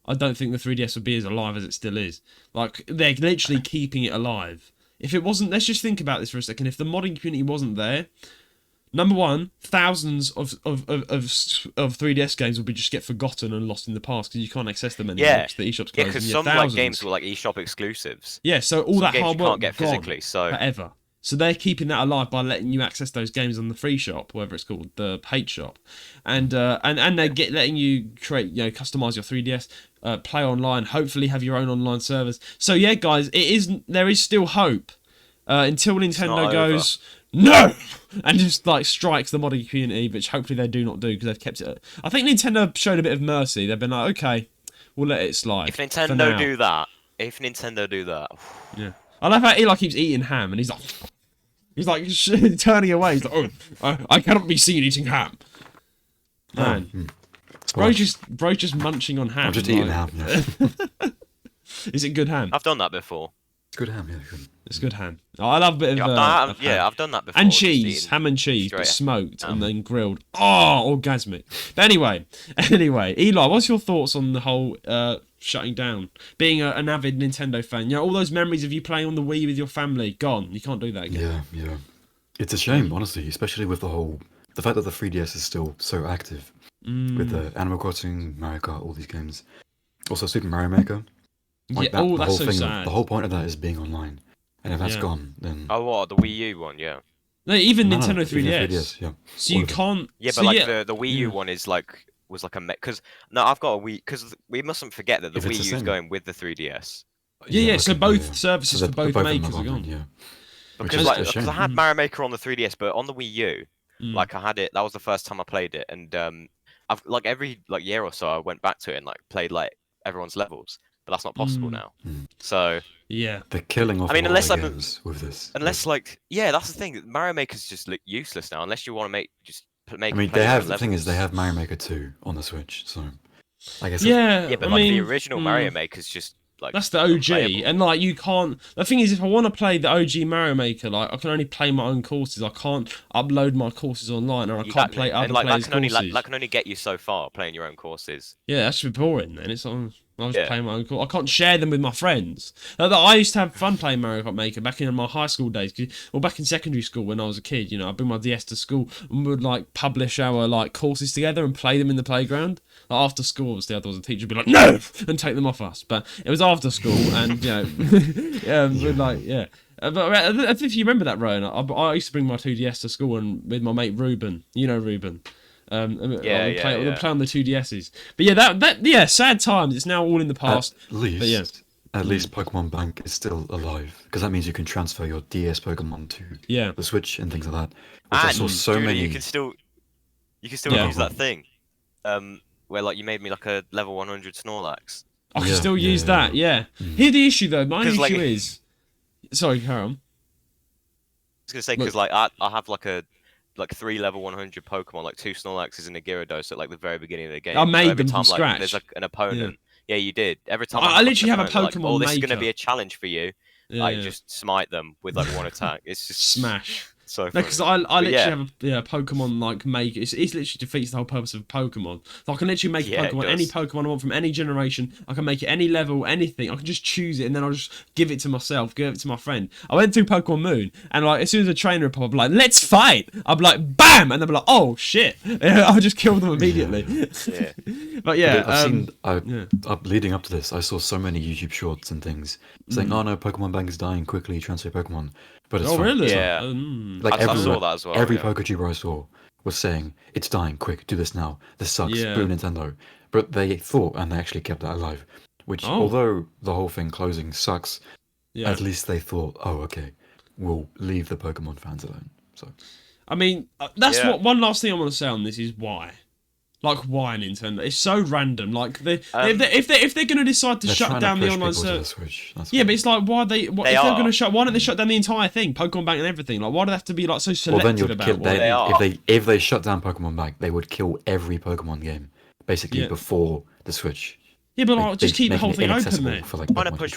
I don't think the 3DS would be as alive as it still is. Like, they're literally keeping it alive. If it wasn't, let's just think about this for a second. If the modding community wasn't there, number one, thousands of 3DS games would just get forgotten and lost in the past because you can't access them anymore. Yeah, the eShop's closed. Yeah, because some games were like eShop exclusives. Yeah, so all that hard work you can't get physically, so forever. So they're keeping that alive by letting you access those games on the free shop, whatever it's called, the paid shop, and they're letting you create, customize your 3DS, play online, hopefully have your own online servers. So yeah, guys, there is still hope until Nintendo goes no and just like strikes the modding community, which hopefully they do not do because they've kept it. I think Nintendo showed a bit of mercy. They've been like, okay, we'll let it slide. If Nintendo do that, yeah. I love how Eli keeps eating ham, and he's like turning away. He's like, oh, I cannot be seen eating ham. Man, bro's just munching on ham. I'm just eating ham. Yeah. Is it good ham? I've done that before. It's good ham, yeah. It's good ham. Oh, I love a bit of ham. I've done that before. And cheese, ham and cheese, but smoked and then grilled. Oh, orgasmic. But anyway, Eli, what's your thoughts on the whole shutting down? Being an avid Nintendo fan, all those memories of you playing on the Wii with your family, gone. You can't do that again. Yeah. It's a shame, honestly, especially with the fact that the 3DS is still so active with the Animal Crossing, Mario Kart, all these games. Also, Super Mario Maker. Like that's so sad. The whole point of that is being online, and if that's gone, then the Wii U one, yeah. No, even Nintendo 3DS. 3DS, yeah. So you can't. Yeah, but the Wii U one was like a because I've got a Wii because we mustn't forget that the Wii U is going with the 3DS. Yeah. So both services for both makers are gone. Yeah. Because I had Mario Maker on the 3DS, but on the Wii U, I had it. That was the first time I played it, and I've every year or so I went back to it and played everyone's levels. But that's not possible now. So yeah, they're killing off. Unless games with this. Unless that's the thing. Mario Maker's just useless now. Unless you want to make. I mean, the thing is, they have Mario Maker 2 on the Switch, so I guess. Yeah, but the original Mario Maker's just that's the OG, and you can't. The thing is, if I want to play the OG Mario Maker, I can only play my own courses. I can't upload my courses online, or I can't play other players' courses. That can only get you so far playing your own courses. Yeah, that's boring. Then it's on. I was playing my own course. I can't share them with my friends. I used to have fun playing Mario Kart Maker back in my high school days, or back in secondary school when I was a kid. I'd bring my DS to school and we would publish our courses together and play them in the playground. After school, obviously, otherwise the teacher would be like, "No!" and take them off us. But it was after school, and But if you remember that, Roan, I used to bring my 2DS to school and with my mate Ruben. You know Ruben. We'd play on the 2DSs. But yeah, sad times. It's now all in the past. At least Pokemon Bank is still alive, because that means you can transfer your DS Pokemon to the Switch and things like that. Which I saw so many. You can still use that thing, where like you made me like a level 100 Snorlax. I can still use that. Yeah. Here's the issue though. My issue is. Sorry, carry on. I was gonna say because like I have like 3 level 100 Pokemon, like 2 Snorlaxes and a Gyarados at like the very beginning of the game. I made them from scratch. Like, there's like an opponent. Yeah, you did. Every time I literally have a Pokemon this is maker. going to be a challenge for you. Just smite them with like one attack. It's just smash. So no, because I literally have a Pokemon like make. It literally defeats the whole purpose of Pokemon. So I can literally make a Pokemon, any Pokemon I want from any generation. I can make it any level, anything. I can just choose it and then I'll just give it to myself, give it to my friend. I went through Pokemon Moon and like as soon as a trainer would pop up, like let's fight. I'm like bam, and they'll be like oh shit. I'll just kill them immediately. Yeah. But yeah, leading up to this, I saw so many YouTube shorts and things saying, "Oh no, Pokemon Bank is dying. Quickly transfer Pokemon." But it's fine. Really? Yeah. Like I saw that as well. Every Poketuber I saw was saying, "It's dying. Quick, do this now. This sucks. Boo Nintendo." But they thought, and they actually kept that alive. Which, although the whole thing closing sucks, at least they thought, "Oh, okay, we'll leave the Pokemon fans alone." So, I mean, that's what. One last thing I want to say on this is why. Like why Nintendo? It's so random. Like if they're gonna decide to shut down the online service, but it's like why if they're gonna why don't they shut down the entire thing, Pokemon Bank and everything? Like why do they have to be like so selective about what they are? If they shut down Pokemon Bank, they would kill every Pokemon game basically before the Switch. Yeah, but like, just keep the whole thing open, mate. For, like, they're trying to push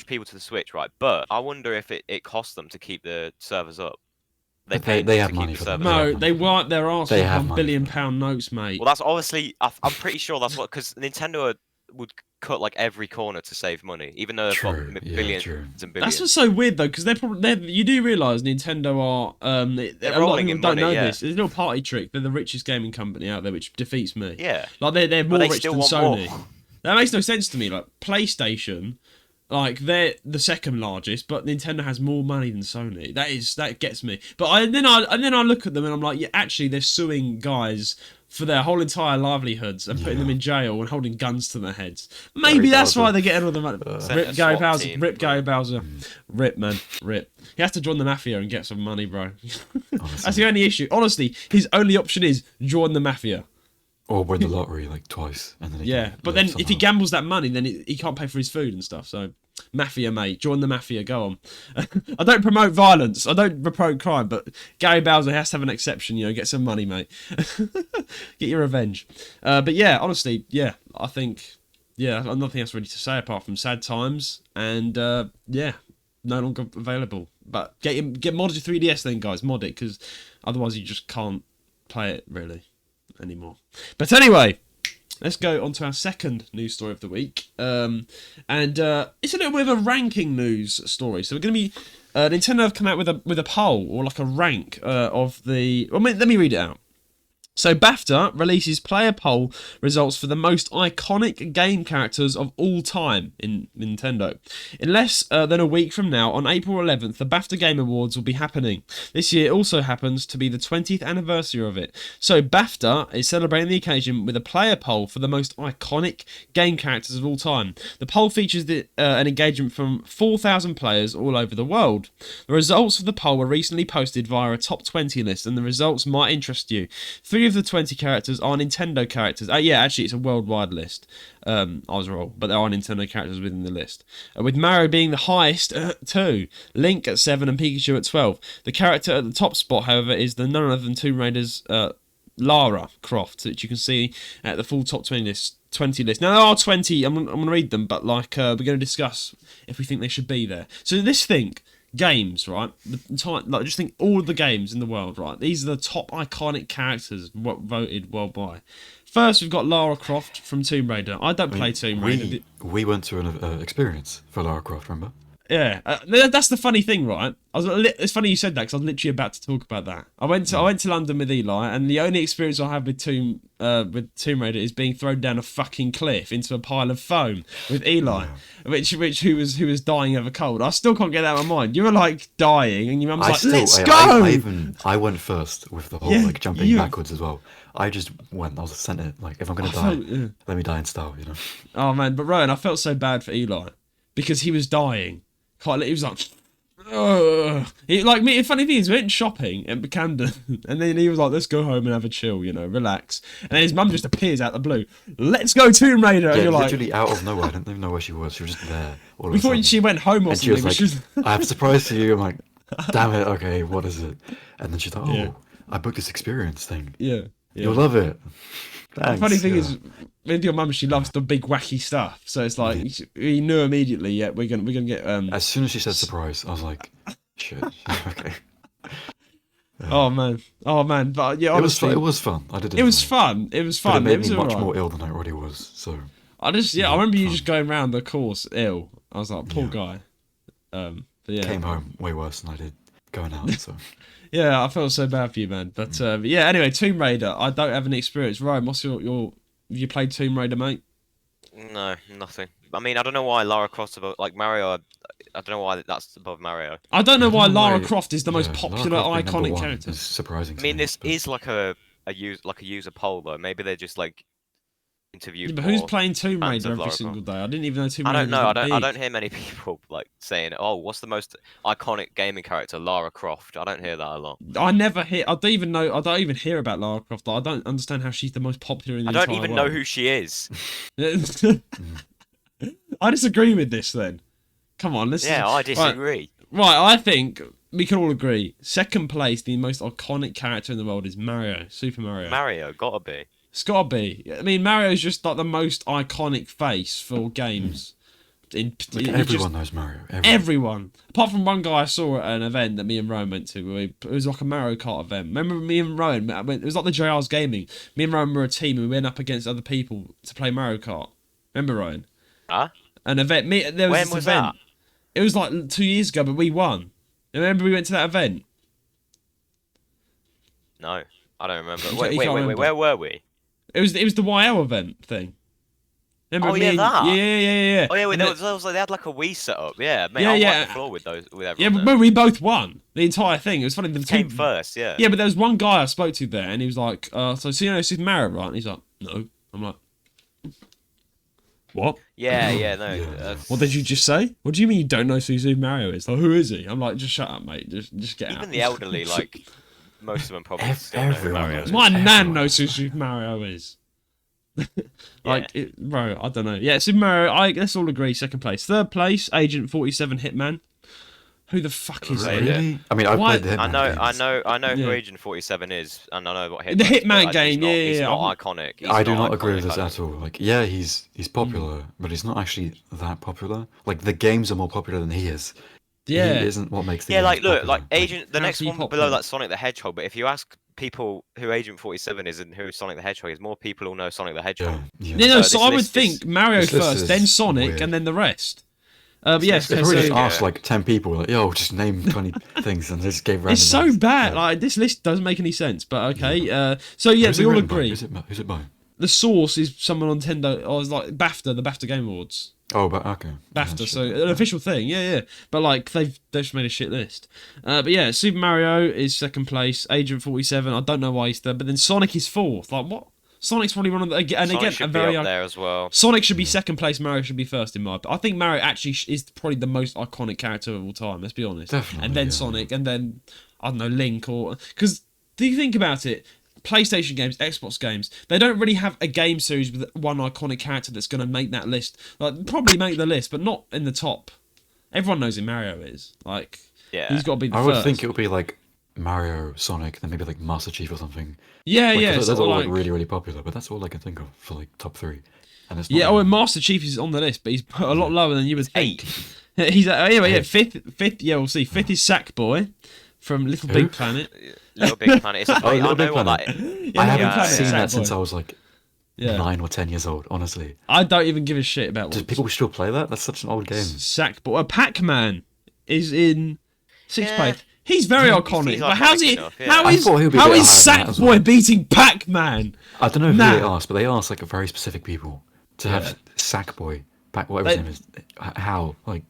people to the Switch, right? But I wonder if it costs them to keep the servers up. They have money for that. No, they wipe their arse with £1 billion notes, mate. Well, that's obviously. I'm pretty sure that's what, because Nintendo would cut like every corner to save money, even though they've got billions and billions. That's what's so weird though, because you do realise Nintendo are they're rolling in money. This. It's a little party trick. They're the richest gaming company out there, which defeats me. Yeah, like they're more rich than Sony. That makes no sense to me. Like PlayStation. Like they're the second largest, but Nintendo has more money than Sony. That gets me. But then I look at them and I'm like, yeah, actually they're suing guys for their whole entire livelihoods and putting them in jail and holding guns to their heads. Maybe that's why they're getting all the money. Rip Gary Bowser. Rip Gary Bowser. Rip, man. Rip. He has to join the mafia and get some money, bro. That's the only issue. Honestly, his only option is join the mafia. Or win the lottery like twice, and then but then if he gambles that money, then he can't pay for his food and stuff. So, mafia, mate, join the mafia. Go on. I don't promote violence. I don't promote crime. But Gary Bowser has to have an exception. Get some money, mate. Get your revenge. But yeah, honestly, I think I've nothing else really to say apart from sad times and no longer available. But get modded to 3DS then, guys. Mod it because otherwise you just can't play it really anymore. But anyway, let's go on to our second news story of the week. And it's a little bit of a ranking news story. So we're going to be Nintendo have come out with a poll or like a rank of the. Well, let me read it out. So BAFTA releases player poll results for the most iconic game characters of all time in Nintendo. In less than a week from now, on April 11th, the BAFTA Game Awards will be happening. This year also happens to be the 20th anniversary of it. So BAFTA is celebrating the occasion with a player poll for the most iconic game characters of all time. The poll features an engagement from 4,000 players all over the world. The results of the poll were recently posted via a top 20 list, and the results might interest you. 3 of the 20 characters are Nintendo characters. Actually, it's a worldwide list. I was wrong, but there are Nintendo characters within the list. With Mario being the highest, 2, Link at 7, and Pikachu at 12. The character at the top spot, however, is the none other than Tomb Raider's Lara Croft, which you can see at the full top 20 list. Now, there are 20, I'm going to read them, but we're going to discuss if we think they should be there. So this thing... Games, right? Just think all of the games in the world, right? These are the top iconic characters voted worldwide. First, we've got Lara Croft from Tomb Raider. I don't play Tomb Raider. We went to an experience for Lara Croft, remember? Yeah, that's the funny thing, right? It's funny you said that because I was literally about to talk about that. I went to London with Eli, and the only experience I have with Tomb Raider is being thrown down a fucking cliff into a pile of foam with Eli, who was dying of a cold. I still can't get that out of my mind. You were like dying, and your mum was like, "Let's go!" I went first with the whole like jumping backwards as well. I just went. I was sent it. Like, if I'm gonna die, let me die in style. You know. Oh man, but Roan, I felt so bad for Eli because he was dying. He was like, ugh. The funny thing is, we went shopping at Camden, and then he was like, let's go home and have a chill, relax. And then his mum just appears out of the blue, let's go Tomb Raider. Yeah, and you're literally out of nowhere. I didn't even know where she was. She was just there. We thought she went home or something. She was like, I have a surprise for you. I'm like, damn it, okay, what is it? And then she's like, I booked this experience thing. Yeah. You'll love it. Thanks, the funny thing is, with your mum, she loves the big wacky stuff. So it's like we knew immediately. Yeah, we're gonna get. As soon as she said surprise, I was like, shit. Okay. Oh man. But yeah, honestly, it was fun. I did. It was fun. It was fun. But it made me much right. more ill than I already was. So. I remember you just going around the course ill. I was like, poor guy. But yeah. Came home way worse than I did going out. So. Yeah, I felt so bad for you, man. But yeah, anyway, Tomb Raider. I don't have any experience. Ryan, what's your have you played Tomb Raider, mate? No, nothing. I mean, I don't know why Lara Croft's above, like Mario. I don't know why that's above Mario. I don't know why Lara Croft is the most popular, iconic character. It's surprising. I mean, this is like a user poll though. Maybe they're just like interviewed. Yeah, but who's playing Tomb Raider every single day? I didn't even know Tomb Raider. I don't know. I don't hear many people like saying, "Oh, what's the most iconic gaming character?" Lara Croft. I don't hear that a lot. I never hear. I don't even hear about Lara Croft. I don't understand how she's the most popular in the entire world. I don't even know who she is. I disagree with this. Then, come on. I disagree. Right, I think we can all agree. Second place, the most iconic character in the world is Mario. Super Mario. Mario, gotta be. It's gotta be. I mean, Mario's just like the most iconic face for games. Everyone knows Mario. Everyone. Apart from one guy I saw at an event that me and Roan went to. It was like a Mario Kart event. Remember me and Roan? It was like the JR's Gaming. Me and Roan were a team and we went up against other people to play Mario Kart. Remember, Roan? Huh? An event. When was that? It was like 2 years ago, but we won. Remember we went to that event? No, I don't remember. Wait, where were we? It was the YL event thing. Remember that. Yeah. Oh yeah, they had like a Wii setup. Yeah, mate, I wiped the floor with everyone. Yeah, but we both won the entire thing. It was funny. The came first, yeah. Yeah, but there was one guy I spoke to there, and he was like, "So you know Super Mario, right?" And he's like, "No." I'm like, "What?" Yeah, no. What did you just say? What do you mean you don't know who Super Mario is? Like, who is he? I'm like, just shut up, mate. Just get out. Even the elderly, like most of them probably still know who Mario is. My nan knows who Super Mario is. Bro, I don't know. Yeah, Super Mario. Let's all agree. Second place. Third place, Agent 47 Hitman. Who the fuck is that? Really? I mean, I played the Hitman I know who Agent 47 is, and I know what Hitman. The Hitman game. He's not iconic. I do not agree with this at all. Like, yeah, he's popular, but he's not actually that popular. Like, the games are more popular than he is. Yeah, he isn't what makes the games popular. Look, like Agent. The next one below that Sonic the Hedgehog. But if you ask people who Agent 47 is and who Sonic the Hedgehog is, more people will know Sonic the Hedgehog. So I would think Mario first, then Sonic, and then the rest. But yes, if we just asked like 10 people, like, yo, just name 20 things, and they just gave random. It's so bad. Like, this list doesn't make any sense. But okay. So yeah, we all agree. Who's it by? The source is someone on Nintendo, or it's like BAFTA, the BAFTA Game Awards. Oh, but okay. BAFTA, so an official thing, yeah. But like they've just made a shit list. But yeah, Super Mario is second place. Agent 47, I don't know why he's third, but then Sonic is fourth. Like what? Sonic's probably one of the Sonic should be up there as well. Sonic should be second place. Mario should be first in my opinion. I think Mario actually is probably the most iconic character of all time. Let's be honest. Definitely. And then Sonic, and then I don't know, Link, or because do you think about it? PlayStation games, Xbox games, they don't really have a game series with one iconic character that's going to make that list. Like, probably make the list, but not in the top. Everyone knows who Mario is. Like, he's got to be the first. I would think it would be like Mario, Sonic, then maybe like Master Chief or something. Yeah. Those are all like really, really popular, but that's all I can think of for like top 3. And it's not and Master Chief is on the list, but he's put a lot lower than you would think. He's anyway, fifth. Yeah, we'll see. Fifth is Sackboy from Little Big Planet. Little Big Planet. I know what that is. I haven't seen that since I was like Yeah. 9 or 10 years old. Honestly, I don't even give a shit about do what people still play that? That's such an old game. Sackboy. Pac-Man is in sixth Yeah. place. He's very He's iconic. But how's iconic he? enough, yeah. How I is thought he would be a how bit is higher than that as Sackboy well. beating Pac-Man? I don't know who Nah. they asked, but they asked like a very specific people to have Sackboy, whatever his name is. How? Like,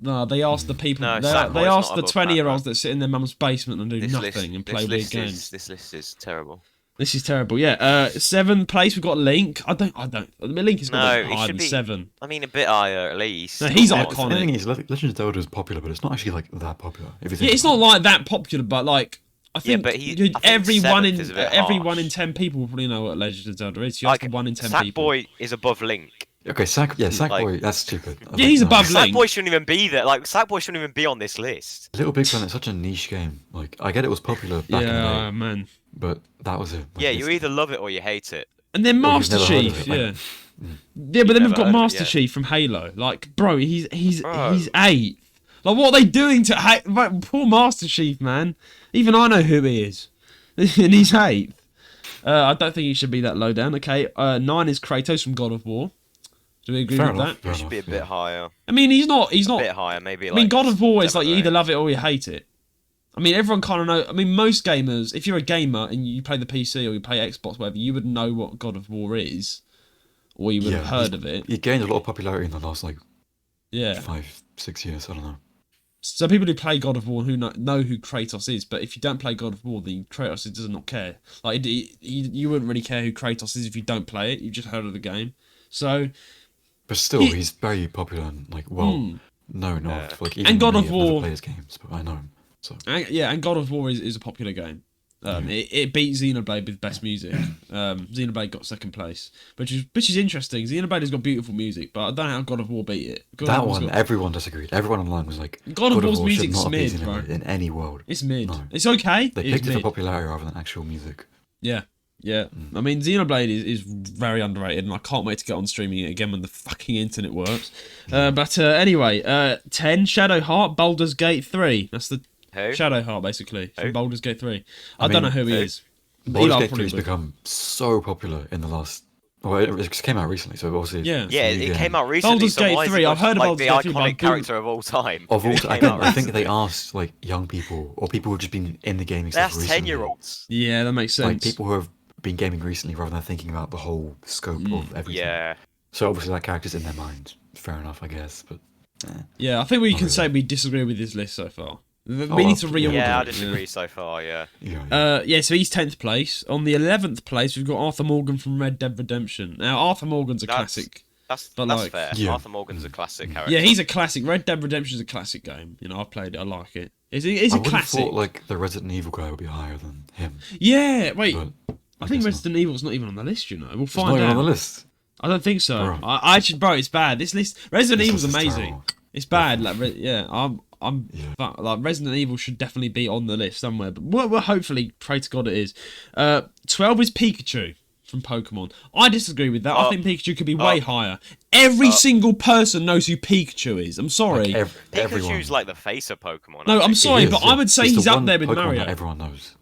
No, they asked the people. No, they Sackboy's asked not the above 20-year-olds that sit in their mum's basement and do This nothing list, and play this weird list games. This list is terrible. This is terrible. Yeah. Seventh place we've got Link. I don't. Link is No, got it higher should than be 7. I mean, a bit higher at least. No, he's Come on. iconic. the thing is, Legend of Zelda is popular, but it's not actually like that popular. If you think Yeah, it's about not like that popular, but like I think, but I think everyone in seventh is a bit every harsh. 1 in 10 people probably know what Legend of Zelda is. You ask Like, 1 in 10 people. Sackboy is above Link. it. Okay, Sackboy, that's stupid. Yeah, he's No. above Link. Sackboy shouldn't even be there. Like, Sackboy shouldn't even be on this list. Little Big Planet is such a niche game. Like, I get it was popular back in the Yeah, day, man. but that was it. Like, Yeah, it's- you either love it or you hate it. And then Or you've Master never heard of Chief, it, like- yeah. Yeah, but then we've never got heard of it, Master yeah. Chief from Halo. Like, bro, he's Bro. 8. Like, what are they doing to like, poor Master Chief, man? Even I know who he is, and he's 8th. I don't think he should be that low down. Okay, 9 is Kratos from God of War. Do we agree Fair with enough, that? fair It should be a enough, bit yeah. higher. I mean, he's not. A bit higher, maybe. I mean, God of War is like you 7 or either 8. love it or you hate it. I mean, everyone kind of know. I mean, most gamers, if you're a gamer and you play the PC or you play Xbox, whatever, you would know what God of War is, or you would have heard of it. He gained a lot of popularity in the last like Yeah. 5-6 years. I don't know. So people who play God of War who know who Kratos is, but if you don't play God of War, then Kratos does not care. Like you wouldn't really care who Kratos is if you don't play it. You've just heard of the game. So But still, he's very popular and like known of. Like, even And God me, of I've never War- played his games, but I know him. So and God of War is a popular game. It beat Xenoblade with best music. Xenoblade got 2nd place, which is interesting. Xenoblade has got beautiful music, but I don't know how God of War beat it. God that of War's one, got- everyone disagreed. Everyone online was like, God of War's War should music's not have been mid, bro. in any world. It's mid. No. It's okay. They It's picked it for mid. popularity rather than actual music. Yeah. I mean, Xenoblade is very underrated, and I can't wait to get on streaming it again when the fucking internet works. But anyway, 10, Shadowheart, Baldur's Gate 3. That's the Who? Shadowheart, basically, from Who? Baldur's Gate 3. I mean, don't know who he who? is. Baldur's Eli Gate probably 3 has would. become so popular in the last. Well, it came out recently, so obviously. Yeah. it's Yeah, a new it game. came out recently. Baldur's so Gate why is 3, it I've heard of like Baldur's the Gate 3, but I iconic character of all time. Of all, It I came out think recently. they asked like young people or people who've just been in the gaming stuff That's recently. 10-year-olds. Yeah, that makes Like sense. people who have been gaming recently rather than thinking about the whole scope of everything. Yeah. So obviously that character's in their mind. Fair enough, I guess. But Yeah, I think we can really. say we disagree with this list so far. We need to absolutely. reorder Yeah, I it. disagree so far, yeah. yeah. So he's 10th place. On the 11th place, we've got Arthur Morgan from Red Dead Redemption. Now, Arthur Morgan's a That's- classic. That's But, that's like- fair. Yeah. Arthur Morgan's a classic character. Yeah, he's a classic. Red Dead Redemption is a classic game. You know, I've played it. I like it. It's I a would have classic. thought like the Resident Evil guy would be higher than him. Yeah, wait. But I think guess Resident Evil's not even on the list, you know. We'll It's find not even out. on the list. I don't think so. Bro. I actually, bro, it's bad. This list, Resident This Evil's list is amazing. terrible. It's bad. Like, yeah, Yeah. like Resident Evil should definitely be on the list somewhere. But we'll hopefully pray to God it is. 12 is Pikachu from Pokemon. I disagree with that. I think Pikachu could be way higher. Every single person knows who Pikachu is. I'm sorry. Like, everyone. Pikachu's like the face of Pokemon. No, I I'm think. sorry, He is, but yeah. I would say the he's up one there with Pokemon Mario. that everyone knows.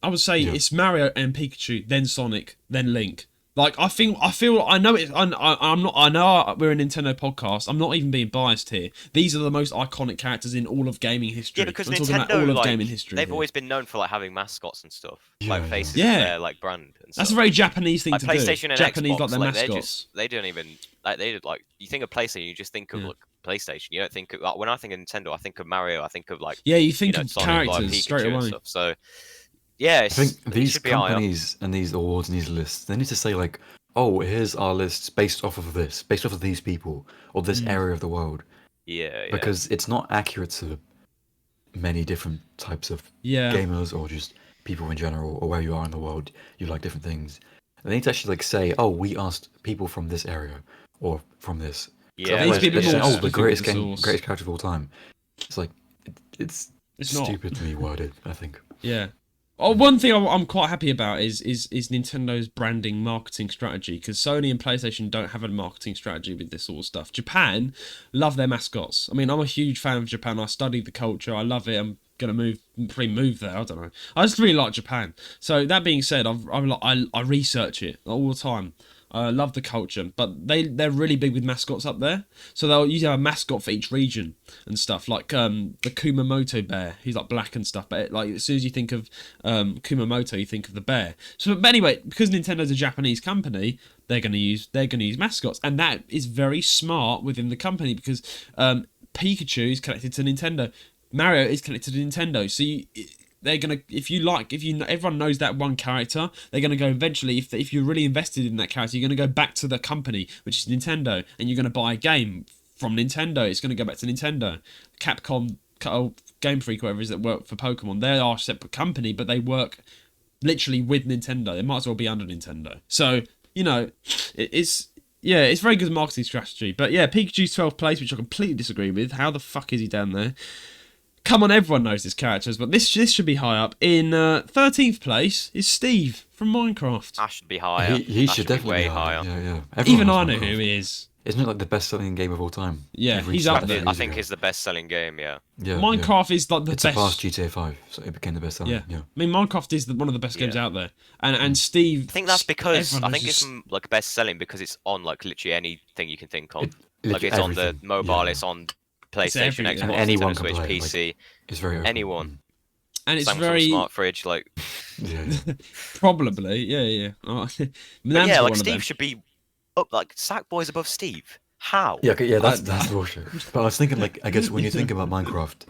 I would say Yeah. it's Mario and Pikachu, then Sonic, then Link. Like I feel I know it. I'm not. I know we're a Nintendo podcast. I'm not even being biased here. These are the most iconic characters in all of gaming history. Yeah, because I'm talking Nintendo, about all of like, gaming history. they've here. always been known for like having mascots and stuff, Yeah, like yeah. faces Yeah. of their like brand. And That's stuff. a very Japanese thing like to PlayStation do. and Japanese Xbox, like their like mascots. they don't even like they like you think of PlayStation, you just think of like PlayStation. You don't think of, like, when I think of Nintendo, I think of Mario. I think of like Yeah, you think you know, of Sonic, like, characters Pikachu straight and away. stuff. So yeah, I think it these should be higher. companies and these awards and these lists, they need to say like, oh, here's our lists based off of this, based off of these people or this area of the world, Yeah, yeah. because it's not accurate to many different types of Yeah. gamers or just people in general or where you are in the world. You like different things. They need to actually like say, oh, we asked people from this area or from this. 'Cause Yeah, otherwise These people they say, more oh, the specific greatest with the game, source. greatest character of all time. It's like it's It's not. stupidly worded. I think. Yeah. Oh, one thing I'm quite happy about is Nintendo's branding marketing strategy, because Sony and PlayStation don't have a marketing strategy with this sort of stuff. Japan love their mascots. I mean, I'm a huge fan of Japan. I studied the culture. I love it. I'm gonna probably move there. I don't know. I just really like Japan. So that being said, I research it all the time. I love the culture, but they're really big with mascots up there. So they'll usually have a mascot for each region and stuff, like the Kumamoto bear. He's like black and stuff, but like as soon as you think of Kumamoto, you think of the bear. So, but anyway, because Nintendo's a Japanese company, they're gonna use mascots, and that is very smart within the company because Pikachu is connected to Nintendo, Mario is connected to Nintendo, so they're gonna, everyone knows that one character, they're gonna go eventually, if you're really invested in that character, you're gonna go back to the company, which is Nintendo, and you're gonna buy a game from Nintendo. It's gonna go back to Nintendo. Capcom, Game Freak, whatever it is that work for Pokemon, they are a separate company, but they work literally with Nintendo. They might as well be under Nintendo. So, it's very good marketing strategy. But yeah, Pikachu's 12th place, which I completely disagree with. How the fuck is he down there? Come on, everyone knows this character, but this should be high up. In 13th place is Steve from Minecraft. That should be higher. He should definitely be be way higher. Yeah. Even I know who he is. Isn't it like the best-selling game of all time? Yeah, he's up there. I think it's the best-selling game. Yeah. Minecraft is like the best. It's surpassed GTA 5, so it became the best-selling. Yeah. I mean, Minecraft is one of the best games out there, and Steve. I think that's because it's like best-selling because it's on like literally anything you can think of. Like it's on the mobile, it's on PlayStation, Xbox, and anyone Nintendo Switch, can play. PC. Like, it's very open. Anyone. And it's Samsung very smart fridge, like. Probably, yeah. But yeah, like Steve should be up, like Sackboy's above Steve. How? Yeah, that's bullshit. But I was thinking, like, I guess when you think about Minecraft,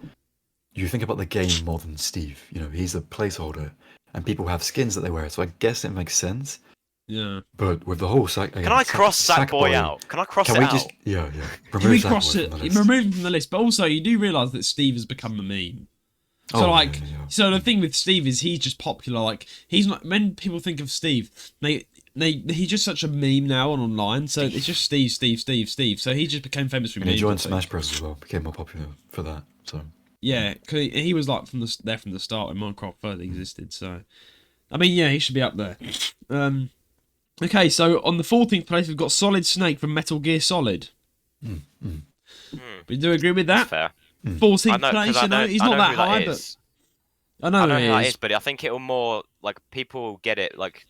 you think about the game more than Steve. He's a placeholder, and people have skins that they wear, so I guess it makes sense. Yeah. But with the whole Can I cross Sackboy out? Can I cross it out? Yeah. Remove him from the list. But also, you do realise that Steve has become a meme. So so the thing with Steve is he's just popular. Like he's not. When people think of Steve, he's just such a meme now on online. So it's just Steve. So he just became famous for memes. And he joined Smash Bros as well. Became more popular for that. So yeah, cause he was like from the start when Minecraft first existed. So I mean, yeah, he should be up there. Okay, so on the 14th place we've got Solid Snake from Metal Gear Solid. We do agree with that. That's fair. 14th place, he's not that high, but I know who that is, but I think it'll more like people get it. Like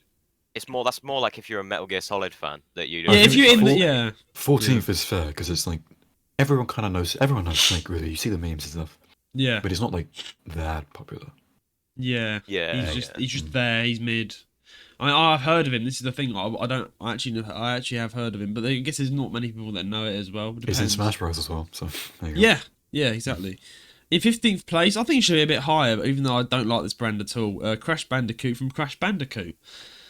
that's more like if you're a Metal Gear Solid fan that you. Yeah, if you're in the 14th is fair because it's like everyone knows Snake really. You see the memes and stuff. Yeah, but he's not like that popular. Yeah. He's just there. He's mid. I've heard of him. This is the thing. I actually have heard of him, but I guess there's not many people that know it as well. He's in Smash Bros as well, so there you go. Yeah, exactly. In 15th place, I think it should be a bit higher, but even though I don't like this brand at all, Crash Bandicoot from Crash Bandicoot.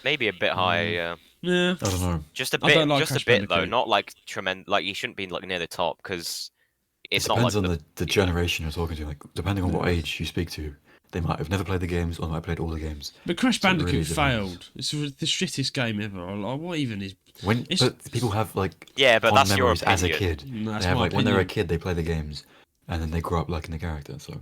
Maybe a bit higher, yeah. Yeah. I don't know. Just a bit, though. Not like tremendous. Like you shouldn't be like near the top because it's not like. Depends on the generation you're talking to. Like depending on what age you speak to. They might have never played the games, or they might have played all the games. But Crash Bandicoot failed. It's the shittest game ever. What even is? But people have like but that's your opinion. as a kid. That's they have my when they're a kid, they play the games, and then they grow up liking the character. So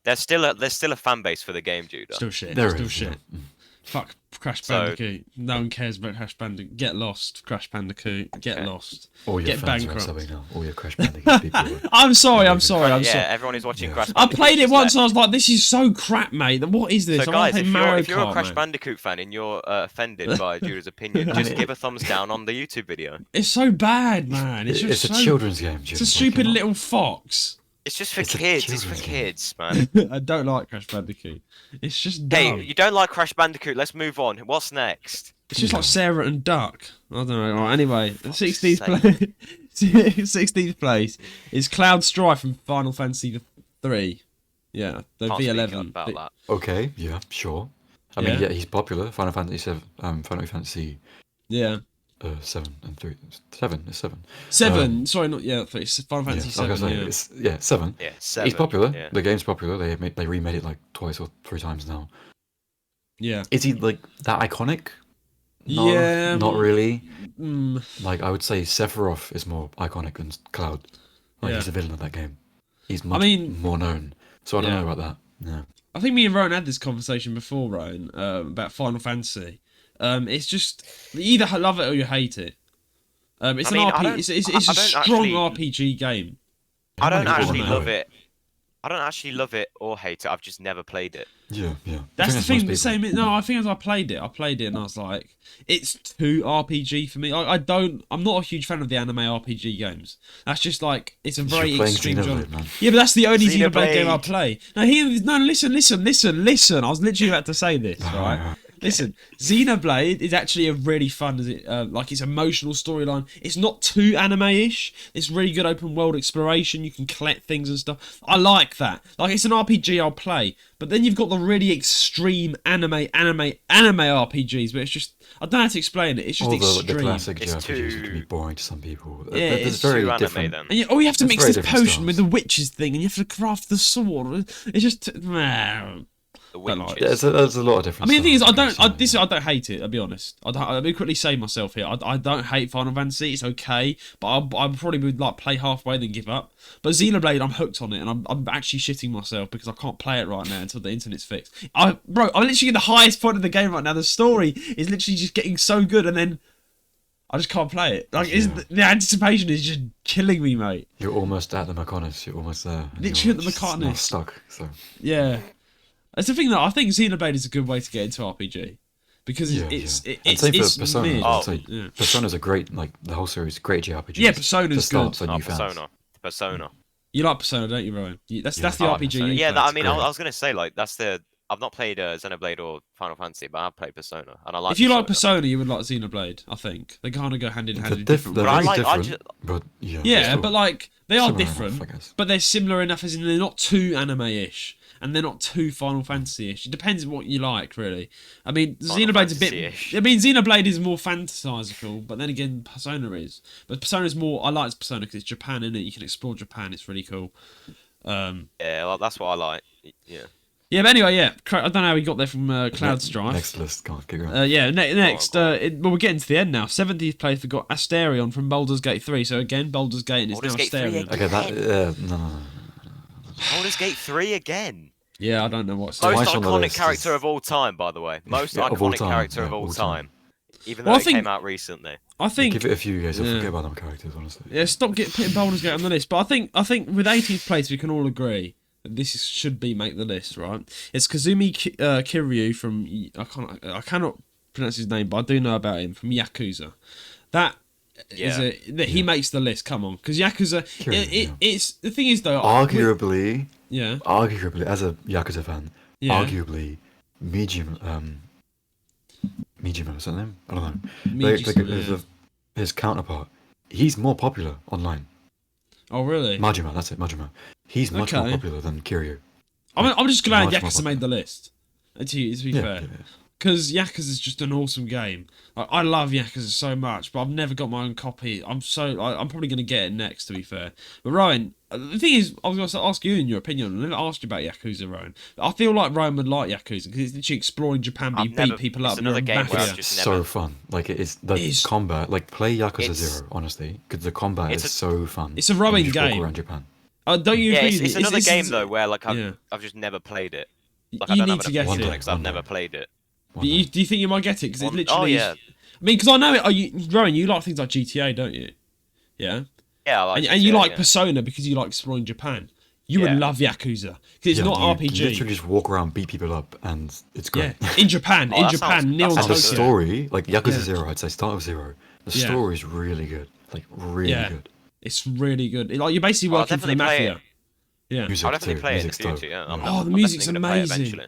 there's still a fan base for the game, Judah. Still shit. There still is, shit. Yeah. Fuck Crash Bandicoot. No one cares about Crash Bandicoot. Get lost, Crash Bandicoot. Get lost. All your get fans bankrupt. are now. All your Crash Bandicoot people. I'm sorry. Everyone is watching Crash I Bandicoot. played it once and I was like, this is so crap, mate. What is this? So guys, if you're a Crash mate. Bandicoot fan and you're offended by Judah's opinion, just give a thumbs down on the YouTube video. It's so bad, man. It's a children's game. It's a stupid little fox. It's just for kids. It's for kids, man. I don't like Crash Bandicoot. It's just dumb. Hey, you don't like Crash Bandicoot? Let's move on. What's next? It's just like Sarah and Duck. I don't know. Right, anyway, the 16th place is Cloud Strife from Final Fantasy 3. Yeah, the Can't V11. speak about that. Okay, yeah, sure. I mean, he's popular. Final Fantasy 7. Final Fantasy. Yeah. 7 and 3. 7 is 7. 7. Sorry, not it's Final Fantasy 7. Yeah, 7. Yeah, 7. He's popular. Yeah. The game's popular. They remade it like twice or 3 times now. Yeah. Is he like that iconic? No, yeah. Not really. Like I would say Sephiroth is more iconic than Cloud. Like he's a villain of that game. He's much more known. So I don't know about that. Yeah. I think me and Roan had this conversation before, Roan, about Final Fantasy. It's just you either love it or you hate it. It's a strong RPG game. I don't actually love it I don't actually love it or hate it. I've just never played it. Yeah, yeah. That's I the think thing. most people. Same. No, I think as I played it and I was like, it's too RPG for me. I'm not a huge fan of the anime RPG games. That's just like it's a very You're playing extreme genre. Xenoblade, man. Yeah, but that's the only Xenoblade game I Xenoblade. play. No, listen. I was literally about to say this, right? Listen, Xenoblade is actually a really fun, like it's emotional storyline. It's not too anime-ish. It's really good open world exploration. You can collect things and stuff. I like that. Like it's an RPG I'll play. But then you've got the really extreme anime RPGs, but it's just I don't know how to explain it. It's just All extreme. the classic It's JRPGs can be too- boring to some people. Yeah, There's it's very too anime different. then. And you have to It's mix very this different potion with the witches thing, and you have to craft the sword. It's just The Don't like witches. Yeah, there's a lot of different. I mean, the thing is, I styles, don't hate it. I'll be honest. I'll be quickly save myself here. I don't hate Final Fantasy. It's okay, but I probably would like play halfway then give up. But Xenoblade, I'm hooked on it, and I'm actually shitting myself because I can't play it right now until the internet's fixed. I'm literally at the highest point of the game right now. The story is literally just getting so good, and then I just can't play it. Like, the anticipation is just killing me, mate. You're almost at the Mechonis. You're almost there. and Literally you're at the just Mechonis. not stuck. So Yeah. That's the thing that I think Xenoblade is a good way to get into RPG because yeah, it's yeah. And same for Persona. mid. I'd say Yeah. Persona's a great, like the whole series, great JRPG. Yeah, Persona's to start good. for new fans. Persona. You like Persona, don't you, Rowan? That's Yeah, the I Oh, like RPG. Persona. You Yeah, play. I mean, I great. was gonna say like that's the. I've not played Xenoblade or Final Fantasy, but I've played Persona, and I like. If you like Persona, you would like Xenoblade. I think they kind of go hand in hand in different They're ways. very But I like- different, but yeah. Yeah, still but like they are similar enough, different, I guess. but they're similar enough as in they're not too anime-ish and they're not too Final Fantasy-ish. It depends on what you like, really. I mean, Final Xenoblade's a bit. Fantasy-ish. I mean, Xenoblade is more fantastical, but then again, Persona is. But Persona's more. I like Persona because it's Japan, in it. You can explore Japan. It's really cool. Yeah, well, that's what I like. Yeah. Yeah, but anyway, yeah. I don't know how we got there from Cloud Strife. Next list, go on, keep going. Yeah, next. Go on. Well, we're getting to the end now. 70th place, we've got Asterion from Baldur's Gate 3. So again, Baldur's Gate and it's Baldur's now Gate 3 Asterion. again. Okay, that no. Baldur's Gate 3 again. Yeah, I don't know what's Most Twice on the iconic list character is- of all time, by the way. Most Yeah, of all iconic time, character of yeah, all all time. time. Even Well, though I it think- came out recently. I think. Give it a few years, you'll Yeah. forget about them characters, honestly. Yeah, stop putting Baldur's Gate on the list. But I think with 18th place, we can all agree that should be make the list, right? It's Kazumi Kiryu from I cannot pronounce his name, but I do know about him from Yakuza. That is that he makes the list. Come on, because Yakuza. Kiryu, yeah. It's the thing is though. Arguably, Yeah. as a Yakuza fan, Yeah. arguably, Mijima, is that the name? I don't know. Mijima, His counterpart, he's more popular online. Oh really? Majima, that's it, Majima. He's much more Okay. popular than Kiryu. I'm just glad Much more Yakuza made the list. To be fair. Yeah. Because Yakuza is just an awesome game. I love Yakuza so much, but I've never got my own copy. I'm probably going to get it next, to be fair. But Rowan, the thing is, I was going to ask you in your opinion. I never asked you about Yakuza, Rowan. I feel like Rowan would like Yakuza because it's literally exploring Japan, but you beat people up. it's another and you're a game where I've mafia. just It's never- so fun. Like it's the It's- combat. Like play Yakuza It's- 0, honestly, because the combat It's is a- so fun. It's a when rowing you just walk game. around Japan. Don't you Yeah, agree? it's another game though where like yeah. I've just never played it. You Like I don't need have to an get opinion it. on it because I've One day. never played it. One day. Do you think you might get it? Because it One- literally. oh, yeah. I mean, because I know it. Rowan, you like things like GTA, don't you? Yeah. Yeah, I like And you GTA, like yeah. Persona because you like exploring Japan. You would Yeah. love Yakuza because it's not you RPG. literally just walk around, beat people up, and it's Yeah, great. in Japan, Oh, that sounds- near that on And the sounds Tokyo. story, like Yakuza Yeah. 0, I'd say start of 0. The Yeah. story is really good. Like really Yeah. good. It's really good. Like you're basically I'll working for the definitely play mafia. Yeah, Music I'll definitely too. play it in the Music's dope. future. Yeah. Oh, the I'm music's definitely gonna play it amazing. eventually.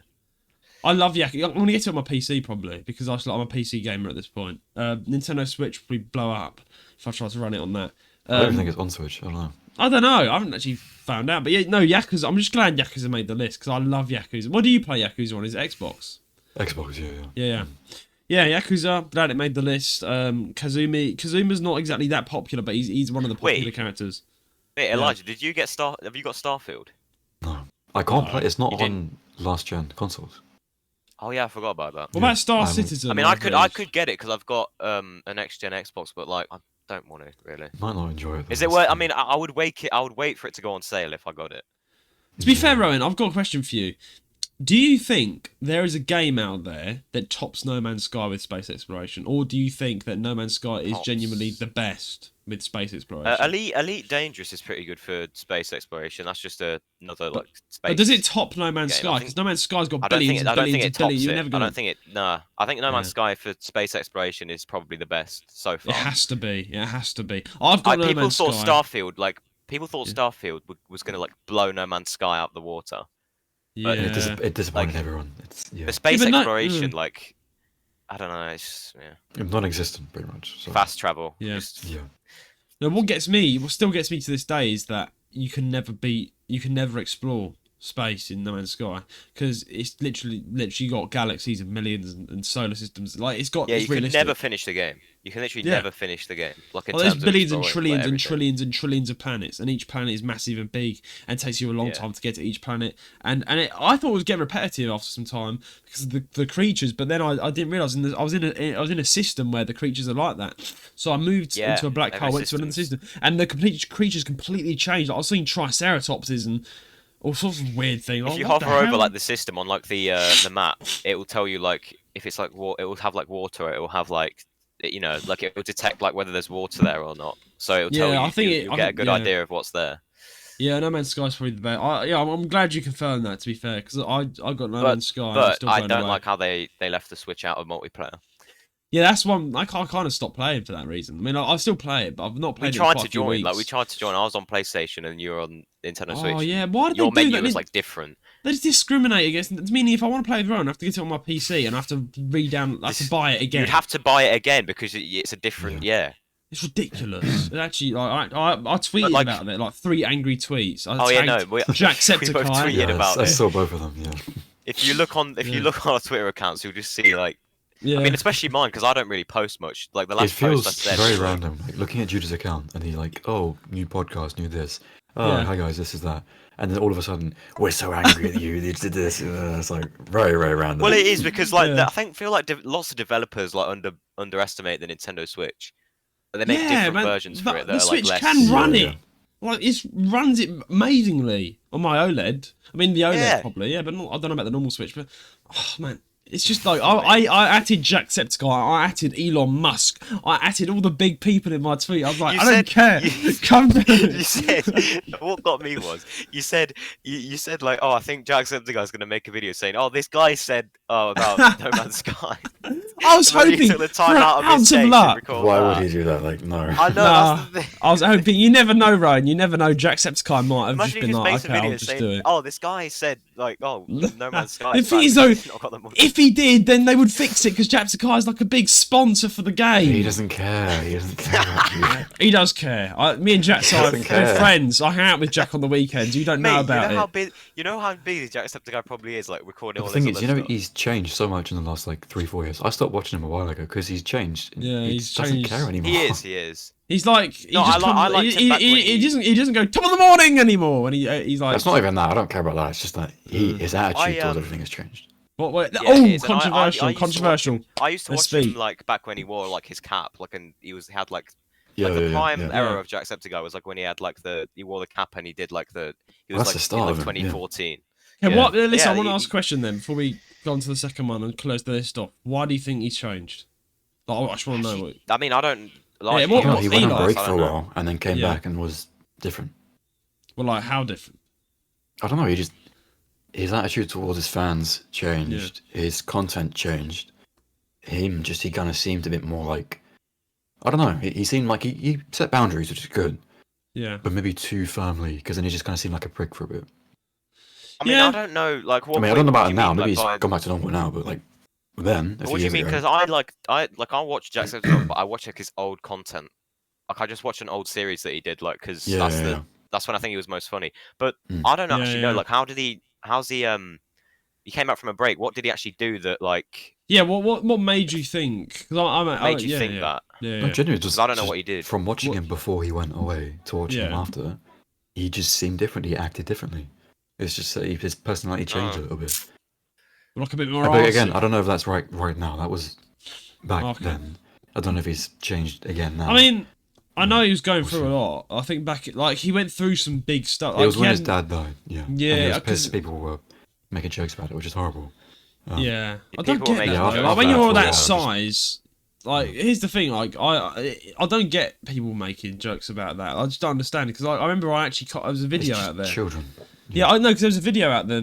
I love Yakuza. I'm gonna get it on my PC probably because I'm a PC gamer at this point. Nintendo Switch will probably blow up if I try to run it on that. I don't think it's on Switch. I don't know. I don't know. I haven't actually found out. But yeah, no, Yakuza. I'm just glad Yakuza made the list because I love Yakuza. What do you play Yakuza on? Is it Xbox? Xbox, yeah. Yeah, Yakuza. Glad it made the list. Kazuma's not exactly that popular, but he's one of the popular Wait. characters. Wait, Elijah, did you get Have you got Starfield? No, I can't play. It's not You on last gen consoles. Oh yeah, I forgot about that. What about Star I'm- Citizen? I mean, I could get it because I've got a next gen Xbox, but like I don't want to really. Might not enjoy it. Is it worth? I mean, I would wait. I would wait for it to go on sale if I got it. To be fair, Rowan, I've got a question for you. Do you think there is a game out there that tops No Man's Sky with space exploration, or do you think that No Man's Sky is genuinely the best with space exploration? Elite Dangerous is pretty good for space exploration. That's just another like space. But does it top No Man's Sky? Because No Man's Sky's got billions and billions and billions. You're never gonna. I don't think it. Nah, I think No Man's Sky for space exploration is probably the best so far. It has to be. It has to be. I've got No Man's Sky. People thought Starfield was gonna like blow No Man's Sky out the water. Yeah, it disappointed everyone. The space exploration, like, I don't know, it's non-existent pretty much. So. Fast travel. Yeah. Yeah. Now, what still gets me to this day is that you can never explore space in No Man's Sky because it's literally you got galaxies of millions and solar systems. Like it's got. Yeah, it's you can realistic. never finish the game. You can literally never finish the game. Like there's billions and trillions and trillions and trillions of planets, and each planet is massive and big, and takes you a long time to get to each planet. And I thought it was getting repetitive after some time because of the creatures. But then I didn't realize I was in a system where the creatures are like that. So I moved into a black hole, went to another system, and the creatures completely changed. Like, I was seeing triceratopses and all sorts of weird things. If you hover over like the system on like the map, it will tell you like if it's like it will have like water. It will have like like it will detect like whether there's water there or not. So it'll tell you. I think you'll get a good idea of what's there. Yeah, No Man's Sky's probably the best. I'm glad you confirmed that. To be fair, because I got No Man's Sky. But I don't like how they left the Switch out of multiplayer. Yeah, that's one. I kind of stopped playing for that reason. I mean, I still play it, but I've not played it in quite a few weeks. We tried to join. I was on PlayStation and you were on Nintendo Switch. Oh yeah, why did your they do menu that? was like different. They just discriminate against. Meaning, if I want to play with Roan, I have to get it on my PC and I have to I have to buy it again. You'd have to buy it again because it's a different. Yeah. It's ridiculous. Actually, I tweeted about it, like 3 angry tweets. Jacksepticeye. We both tweeted about it. I saw both of them. Yeah. If you look on our Twitter accounts, you'll just see like. Yeah. I mean, especially mine because I don't really post much. Like the last post I said. It feels very random. Like looking at Judah's account and he's like, "Oh, new podcast, new this. Oh, hi guys, this is that." And then all of a sudden, we're so angry at you. They did this. It's like very, very random. Well, it is because like I feel like lots of developers like underestimate the Nintendo Switch. But they make different versions for it. The Switch can run it. Like it runs it amazingly on my OLED. I mean the OLED probably, but I don't know about the normal Switch. But oh man. It's just like I added Jacksepticeye, I added Elon Musk, I added all the big people in my tweet. I was like, I don't care. Come down. You said what got me was you said like, oh, I think Jacksepticeye's gonna make a video saying, oh, this guy said about No Man's Sky. I was hoping for an ounce of luck. Why would he do that? Like, no. I know. I was hoping. You never know, Ryan. You never know. Jacksepticeye might have just been like, okay, I'll just saying, do it. Oh, this guy said like, oh, No Man's Sky. If he did, then they would fix it because Jacksepticeye is like a big sponsor for the game. He doesn't care. He doesn't care. He does care. Me and Jacksepticeye are friends. I hang out with Jack on the weekends. You don't know about it. You know how big Jacksepticeye probably is, like recording all this. The thing is, stuff. He's changed so much in the last like 3-4 years. I stopped watching him a while ago because he's changed. Yeah, he doesn't care anymore. He is. He's like he doesn't go top of the morning anymore. When he's like, it's not even that. I don't care about that. It's just that his attitude towards everything has changed. Controversial. I used to watch him like back when he wore like his cap, like, and had like the prime era of Jacksepticeye was like when he had like he wore the cap and he did like he was that's like in 2014. Listen, I want to ask a question then before we go on to the second one and close the list off. Why do you think he's changed? Like, I just want to know. I mean, I don't. Like, he went on break for a while and then came back and was different. Well, like how different? I don't know. His attitude towards his fans changed. Yeah. His content changed. He kind of seemed a bit more like, I don't know. He seemed like he set boundaries, which is good. Yeah. But maybe too firmly, because then he just kind of seemed like a prick for a bit. I mean, I don't know. Like, what? I mean, I don't know about it now. Maybe he's gone back to normal now, but like then. What do you mean? Because I watch Jacksepticeye, but I watch like his old content. Like I just watched an old series that he did, like because that's when I think he was most funny. But I don't actually know. Like, how's he? He came out from a break. What did he actually do that like? Yeah. What made you think? Made you think that? Yeah. No, genuinely, just I don't know what he did. From watching him before he went away to watching him after, he just seemed different. He acted differently. It's just that his personality changed a little bit. Like a bit more. But again, I don't know if that's right now. That was back then. I don't know if he's changed again now. I mean, I know he was going through a lot. I think like he went through some big stuff. Like, it was when his dad died. Yeah. Yeah. And he was pissed people were making jokes about it, which is horrible. Yeah, I People don't get make- that. Yeah, though. I've Like, when had you're for a that while, just- size, like here's the thing. Like I don't get people making jokes about that. I just don't understand it because I remember I actually there was a It's video just out there. children. Yeah, I know because there was a video out there.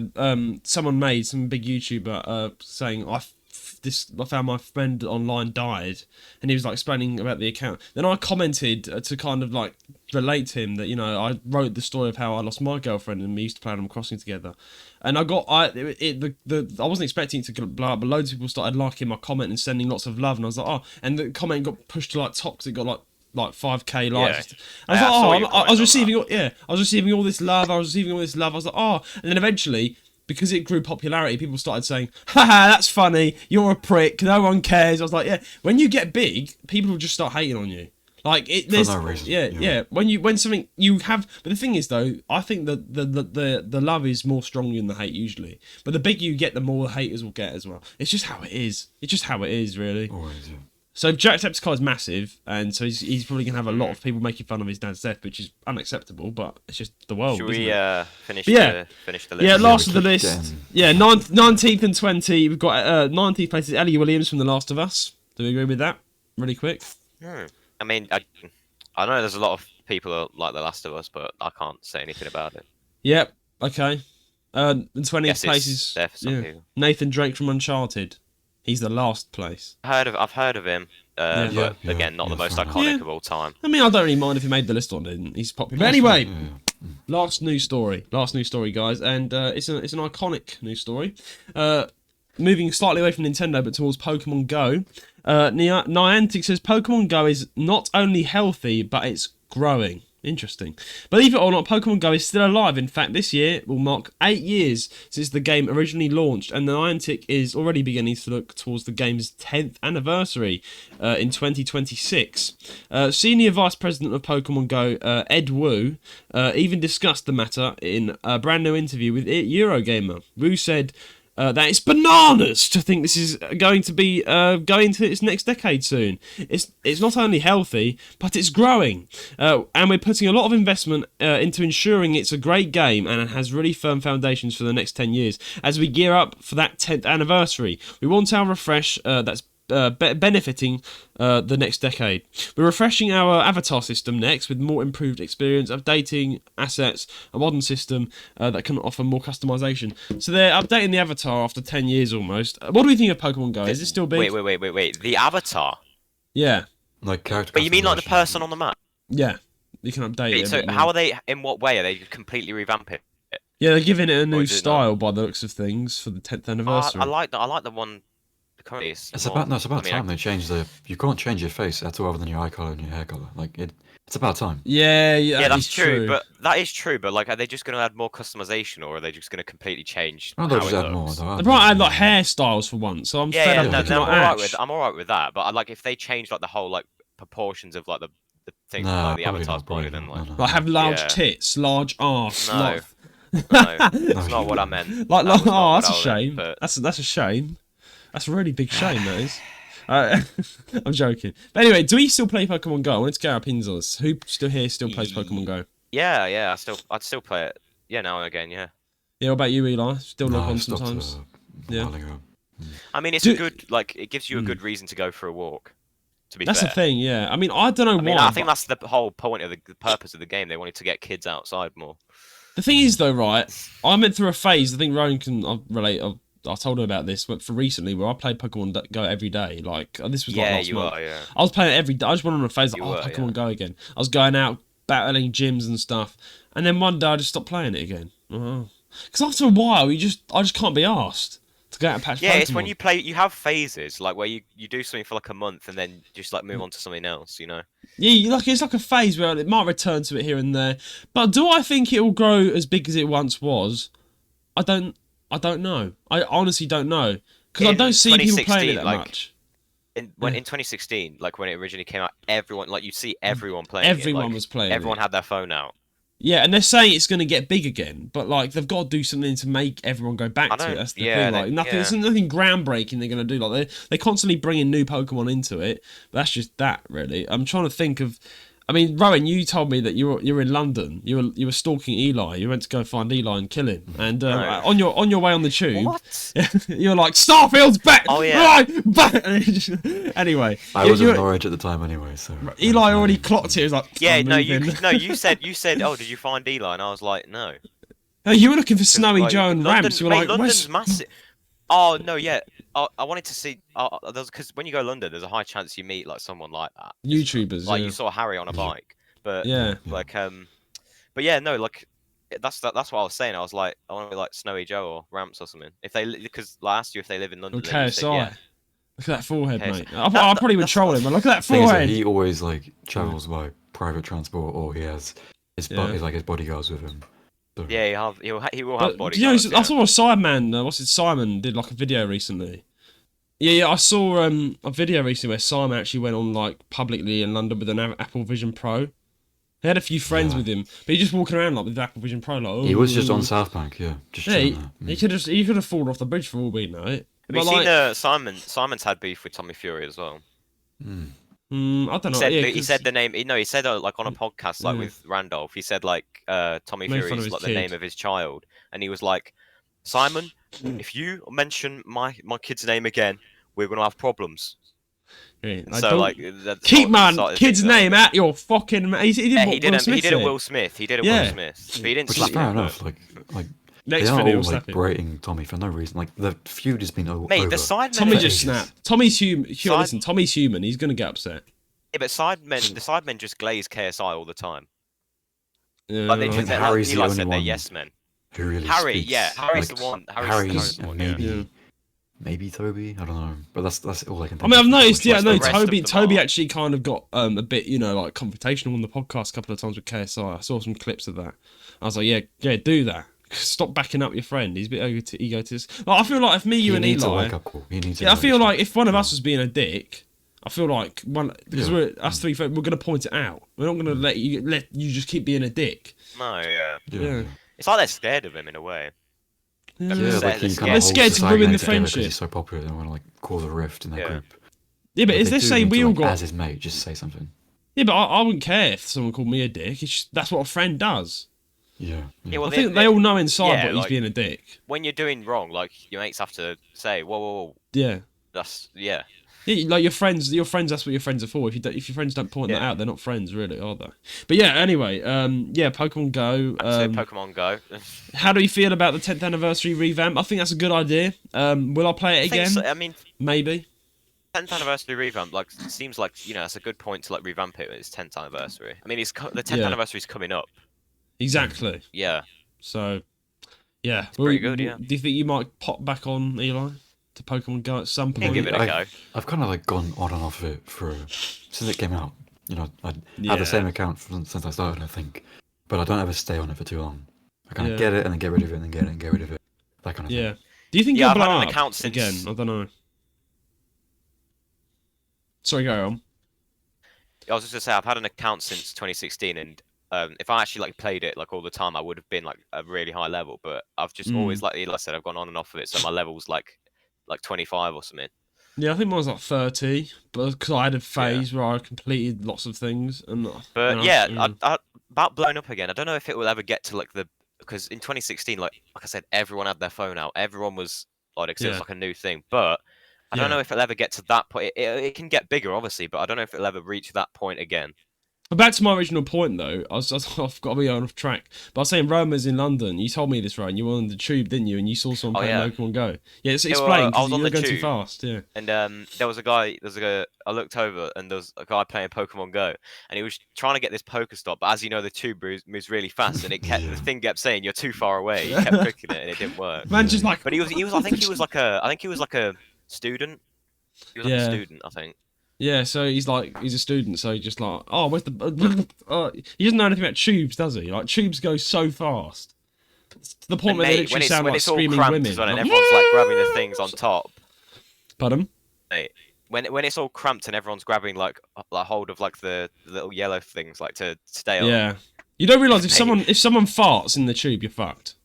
Someone made some big YouTuber saying I found my friend online died, and he was like explaining about the account. Then I commented to kind of like relate to him that I wrote the story of how I lost my girlfriend and we used to play Animal Crossing together, and I wasn't expecting it to blow up, but loads of people started liking my comment and sending lots of love, and I was like, oh, and the comment got pushed to like top because it got like 5k likes. I was I saw like, your I was comment on receiving I was receiving all this love. I was like, oh, and then eventually, because it grew popularity, people started saying, haha, that's funny, you're a prick, no one cares. I was like, yeah, when you get big, people will just start hating on you. Like there's no reason. yeah. When something you have, but the thing is though, I think that the love is more stronger than the hate usually. But the bigger you get, the more the haters will get as well. It's just how it is. It's just how it is, really. Always, yeah. So Jacksepticeye is massive, and so he's probably gonna have a lot of people making fun of his dad's death, which is unacceptable. But it's just the world. Should isn't we it? finish Yeah. the list? Yeah, last of the keep list. getting- Yeah, 19th and 20. We've got 19th place is Ellie Williams from The Last of Us. Do we agree with that? Really quick. I mean, I know there's a lot of people that like The Last of Us, but I can't say anything about it. Yep. Okay. And 20th Guess place it's is there for some people. Nathan Drake from Uncharted. He's the last place. I've heard of him, Yeah. but Yeah, again, not the most fair enough. iconic Yeah. of all time. I mean, I don't really mind if he made the list or didn't. He's popular. But anyway, Yeah. last news story, guys, and it's an iconic news story. Moving slightly away from Nintendo, but towards Pokemon Go. Niantic says Pokemon Go is not only healthy, but it's growing. Interesting. Believe it or not, Pokemon Go is still alive. In fact, this year will mark 8 years since the game originally launched, and Niantic is already beginning to look towards the game's 10th anniversary in 2026. Senior Vice President of Pokemon Go, Ed Wu, even discussed the matter in a brand new interview with Eurogamer. Wu said that it's bananas to think this is going to be going to its next decade soon. It's not only healthy, but it's growing, and we're putting a lot of investment into ensuring it's a great game and it has really firm foundations for the next 10 years. As we gear up for that 10th anniversary, we want our refresh that's benefiting the next decade. We're refreshing our avatar system next with more improved experience, updating assets, a modern system that can offer more customization. So they're updating the avatar after 10 years almost. What do we think of Pokemon Go? Is it still big? Wait. The avatar? Yeah. Like character. But you mean like the customization. person on the map? Yeah. You can update it. a So bit more. how are they? In what way are they completely revamping it? Yeah, they're giving it a new is it style by the looks of things for the 10th anniversary. I like the one. Currently, It's about time they changed the. You can't change your face at all other than your eye color and your hair color. Like it's about time. Yeah, Yeah, that's is true. But that is true. But like, are they just going to add more customization, or are they just going to completely change Oh, how they'll it just add more. looks? they'll They might add more. like hairstyles for once, so I'm Yeah, fed yeah, up no, looking no, like Ash. I'm alright with that. But like, if they change like the whole like proportions of like the thing, Nah, like the probably avatar's not, body, probably then not, like, no. Like have large Yeah. tits, large arse. No. Like, no, that's not what I meant. like, That was not oh, what that's a I meant, shame. but- That's a shame. That's a really big shame, that is. I'm joking. But anyway, do we still play Pokemon Go? I wanted to get our opinions on this. Who still plays Pokemon Go? Yeah, I'd still play it. Yeah, now and again, yeah. Yeah, what about you, Eli? Still No, log I on stopped, sometimes? a Yeah. while ago. I mean, it's Do- a good like it gives you a good reason to go for a walk. To be That's fair. the thing, yeah. I mean, I don't know I mean, why. I think but that's the whole point of the purpose of the game. They wanted to get kids outside more. the thing is, though, right? I went through a phase. I think Roan can relate. I told her about this, but for recently, where I played Pokemon Go every day. Like this was like Yeah, last you month. are. Yeah. I was playing it every day. I just went on a phase like, You oh, were, Pokemon yeah. Go again. I was going out battling gyms and stuff, and then one day I just stopped playing it again. Because after a while, I just can't be asked to go out and patch Yeah, Pokemon. it's when you play. You have phases like where you do something for like a month and then just like move on to something else. You know. Yeah, it's like a phase where it might return to it here and there. But do I think it will grow as big as it once was? I don't know. I honestly don't know because I In don't see people playing it 2016, that like, much. In 2016, like when it originally came out, everyone like you see everyone playing. Everyone it, like, was playing it. Everyone had their phone out. Yeah, and they're saying it's going to get big again, but like they've got to do something to make everyone go back to it. That's the thing. Like nothing, there's nothing groundbreaking they're going to do. Like they constantly bringing new Pokemon into it. But that's just that, really. I'm trying to think of. I mean, Rowan, you told me that you were in London. You were stalking Eli. You went to go find Eli and kill him. And No. on your way on the tube, What? you were like, Starfield's back. Oh, yeah. Right, back. Anyway, I was in Norwich at the time anyway, so Eli already clocked it. He was like, Yeah, I'm no, moving. you said, oh, did you find Eli? And I was like, no. Hey, you were looking for Snowy Like, Joe and London, Ramps. You were mate, like, London's where's... massive. Oh no, yeah. I wanted to see. Because when you go to London, there's a high chance you meet like someone like that. YouTubers? Like Yeah. you saw Harry on a bike, but Yeah. like but yeah, no, like that's what I was saying. I was like, I want to be like Snowy Joe or Ramps or something. If they, because I asked you if they live in London. Or then you said, KSI. yeah. Look at that forehead, KSI. mate. I probably would troll him, but look at that thing is that forehead. he always like travels by private transport, or he has his like his bodyguards with him. So, Yeah, he will have But, bodyguards. you know, yeah. I saw a Sidemen. What's it? Simon did like a video recently. Yeah, I saw a video recently where Simon actually went on like publicly in London with an Apple Vision Pro. He had a few friends with him, but he just walking around like with Apple Vision Pro. Like, oh, he was just on South Bank, just chilling there. he could have fallen off the bridge for all we know. Have But you like, seen Simon's had beef with Tommy Fury as well? I don't know. He said the name. No, he said like on a podcast like with Randolph. He said like Tommy Made fun Fury of is his like the kid. name of his child, and he was like, Simon, if you mention my kid's name again, we're gonna have problems. Yeah, So like, keep my kid's name out your fucking. He did he did a Will Smith. He did a Will Smith. But he didn't Which is slap fair him. enough. Like Next they are video, all slap like him. berating Tommy for no reason. Like the feud has been over. Mate, the Sidemen. Tommy for just ages. snapped. Tommy's human. Listen, Tommy's human. He's gonna get upset. Yeah, but the Sidemen just glaze KSI all the time. Yeah, Like they I just think said, Harry's the Eli only said they're one yes men. Who really Harry, speaks, yeah, Harry's like, the one. Harry's the one, and yeah. maybe Toby. I don't know, but that's all I can. I mean, I've noticed. Yeah, What's no, the rest of them Toby are? actually kind of got a bit, like confrontational on the podcast a couple of times with KSI. I saw some clips of that. I was like, yeah, do that. Stop backing up your friend. He's a bit egotist. Like, I feel like if me, you, and needs a Eli, wake-up call. He needs. I feel like if one of us was being a dick, I feel like because we're us three, we're gonna point it out. We're not gonna let you just keep being a dick. No, yeah. Yeah. It's like they're scared of him in a way. Yeah, They're like he scared. kind They're of scared to ruin the friendship. He's so popular, they want to like cause a rift in their Yeah. group. Yeah, but Like, as they they do say, need we to, all like, got. as his mate, just say something. Yeah, but I wouldn't care if someone called me a dick. That's what a friend does. Yeah. Yeah, well, I think they all know inside yeah, what he's like- being a dick. when you're doing wrong, like your mates have to say, whoa, Yeah. that's yeah. Yeah, like your friends. That's what your friends are for. If your friends don't point that Yeah. out, they're not friends, really, are they? But yeah, anyway, Pokemon Go. So Pokemon Go. How do you feel about the 10th anniversary revamp? I think that's a good idea. Will I play it again? I mean, Maybe. 10th anniversary revamp, like seems like that's a good point to like revamp it. It's 10th anniversary. I mean, the 10th Yeah. anniversary is coming up. Exactly. Yeah. So, yeah, it's pretty good, yeah. Do you think you might pop back on Eli to Pokemon Go at some Can point? give it a go. I've kind of like gone on and off of it since it came out. You know, I had Yeah. the same account since I started, I think, but I don't ever stay on it for too long. I kind Yeah. of get it and then get rid of it, and then get it and get rid of it. That kind of Yeah. thing. Do you think Yeah, you'll I've had blow an up account since- again? I don't know. Sorry, go on. I was just gonna say I've had an account since 2016, and if I actually like played it like all the time, I would have been like a really high level. But I've just always, like Eli said, I've gone on and off of it, so my level's like 25 or something. Yeah, I think mine was like 30, but because I had a phase where I completed lots of things, and But then yeah, about blowing up again. I don't know if it will ever get to like because in 2016, like I said, everyone had their phone out. Everyone was like, it was like a new thing. But I don't know if it'll ever get to that point. It can get bigger, obviously, but I don't know if it'll ever reach that point again. But back to my original point, though, I've got to be off track. But I was saying, Rome was in London. You told me this, right? You were on the tube, didn't you? And you saw someone playing Pokemon Go. Yeah, so explain. I was You on were the going too tube. fast. Yeah. And there was a guy. I looked over, and there was a guy playing Pokemon Go, and he was trying to get this Pokestop. But as you know, the tube moves really fast, and the thing kept saying, "You're too far away." He kept clicking it, and it didn't work. Man, just like. But he was. I think he was like a student. He was like a student, I think. Yeah, so he's a student, so he's just like, oh, where's the... he doesn't know anything about tubes, does he? Like, tubes go so fast. To the point where they literally sound like screaming women. As well, and everyone's like grabbing the things on top. Pardon? Mate, when it's all cramped and everyone's grabbing like hold of like the little yellow things like to stay on. Yeah. You don't realise if someone farts in the tube, you're fucked.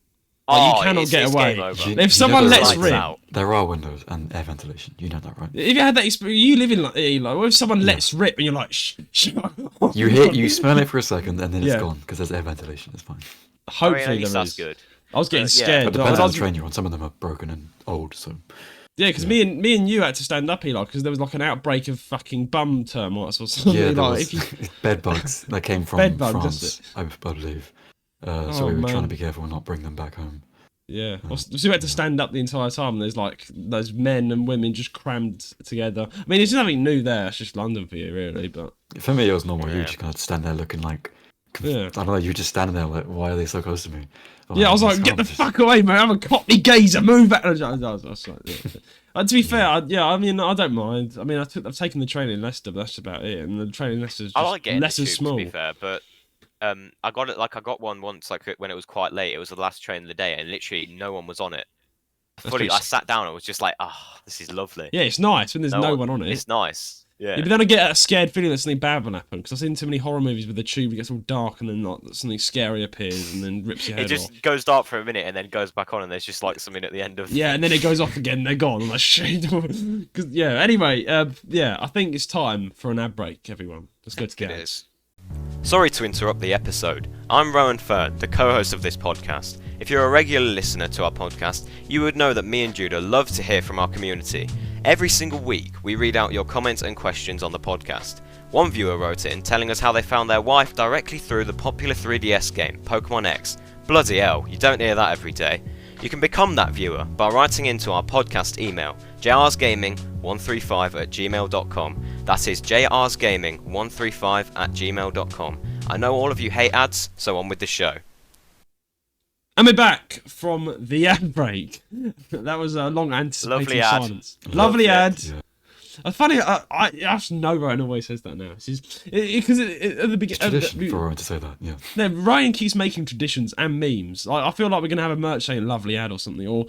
Like, you cannot get it's away. game over. If someone lets Lights rip... out. There are windows and air ventilation. You know that, right? If you had that experience, you live in like, what if someone lets rip and you're like, shh, You smell it for a second, and then it's Yeah. gone because there's air ventilation. It's fine. Hopefully at least there that's is. good. I was getting Yeah. scared. But No, depends I on was- the train you're on. Some of them are broken and old, so Yeah, because me and you had to stand up, Eli, because there was like an outbreak of fucking bum termites or something. yeah, there like, was if you, bed bugs that came from Bed bugs, France, that's I believe. Oh, So we were trying to man. be careful and not bring them back home. yeah. So we had to stand up the entire time. And there's like those men and women just crammed together. I mean, it's nothing new there. It's just London for you, really. But For me, it was normal. You Yeah. just kind of stand there looking like, Yeah. I don't know. You just standing there like, why are they so close to me? yeah, I was like, get the fuck away, man! I'm a cockney geezer. Move back. I was like, yeah. To be fair, I mean, I don't mind. I mean, I've taken the train in Leicester, but that's about it. And the train in Leicester is I just like getting the Leicester's tube, small. to be fair, but I got it. Like I got one once, like when it was quite late. It was the last train of the day, and literally no one was on it. pretty I s- sat down and was just like, this is lovely. Yeah, it's nice when there's no one on it. It's nice. Yeah. Yeah, but then I get a scared feeling that something bad will happen because I've seen too many horror movies with the tube. It gets all dark and then like something scary appears and then rips your It head just off. goes dark for a minute and then goes back on, and there's just like something at the end of. Yeah, and then it goes off again. They're gone. I'm like shit. 'Cause, yeah. Anyway, yeah, I think it's time for an ad break. Everyone, let's go to the It ads. is. Sorry to interrupt the episode. I'm Roan Fern, the co-host of this podcast. If you're a regular listener to our podcast, you would know that me and Judah love to hear from our community. Every single week, we read out your comments and questions on the podcast. One viewer wrote in telling us how they found their wife directly through the popular 3DS game, Pokémon X. Bloody hell, you don't hear that every day. You can become that viewer by writing into our podcast email, jrsgaming135@gmail.com. That is jrsgaming135@gmail.com. I know all of you hate ads, so on with the show. And we're back from the ad break. That was a long anticipated Lovely ad. silence. Loved Lovely it. ad. Yeah. Funny, I actually know Ryan always says that now. Because at the It's beginning, tradition for Rowan to say that. Yeah. no, Ryan keeps making traditions and memes. I feel like we're gonna have a merch saying "lovely ad" or something, or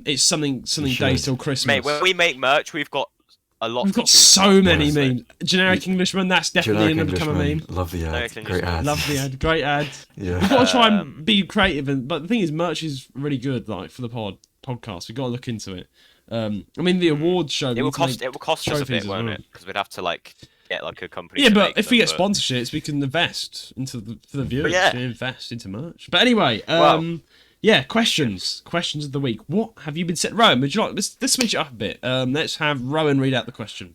it's something should. days till Christmas. Mate, when we make merch, we've got a lot. We've to got choose so many Yes. memes. Generic Englishman, that's definitely Generic gonna become a meme. Englishman, love the ad, Generic great Englishman. ad. Lovely ad, great ad. We've Yeah. got to try and be creative, but the thing is, merch is really good. Like for the podcast, we've got to look into it. I mean, the awards show. It will cost us a trophies bit, as won't well. it? Because we'd have to like get like a company. Yeah, to but make if we them, get but- sponsorships, we can invest into for the viewers. yeah. To invest into merch. But anyway, Well- yeah, questions of the week. What have you been set? Rowan, would you like? Let's switch it up a bit. Let's have Rowan read out the question.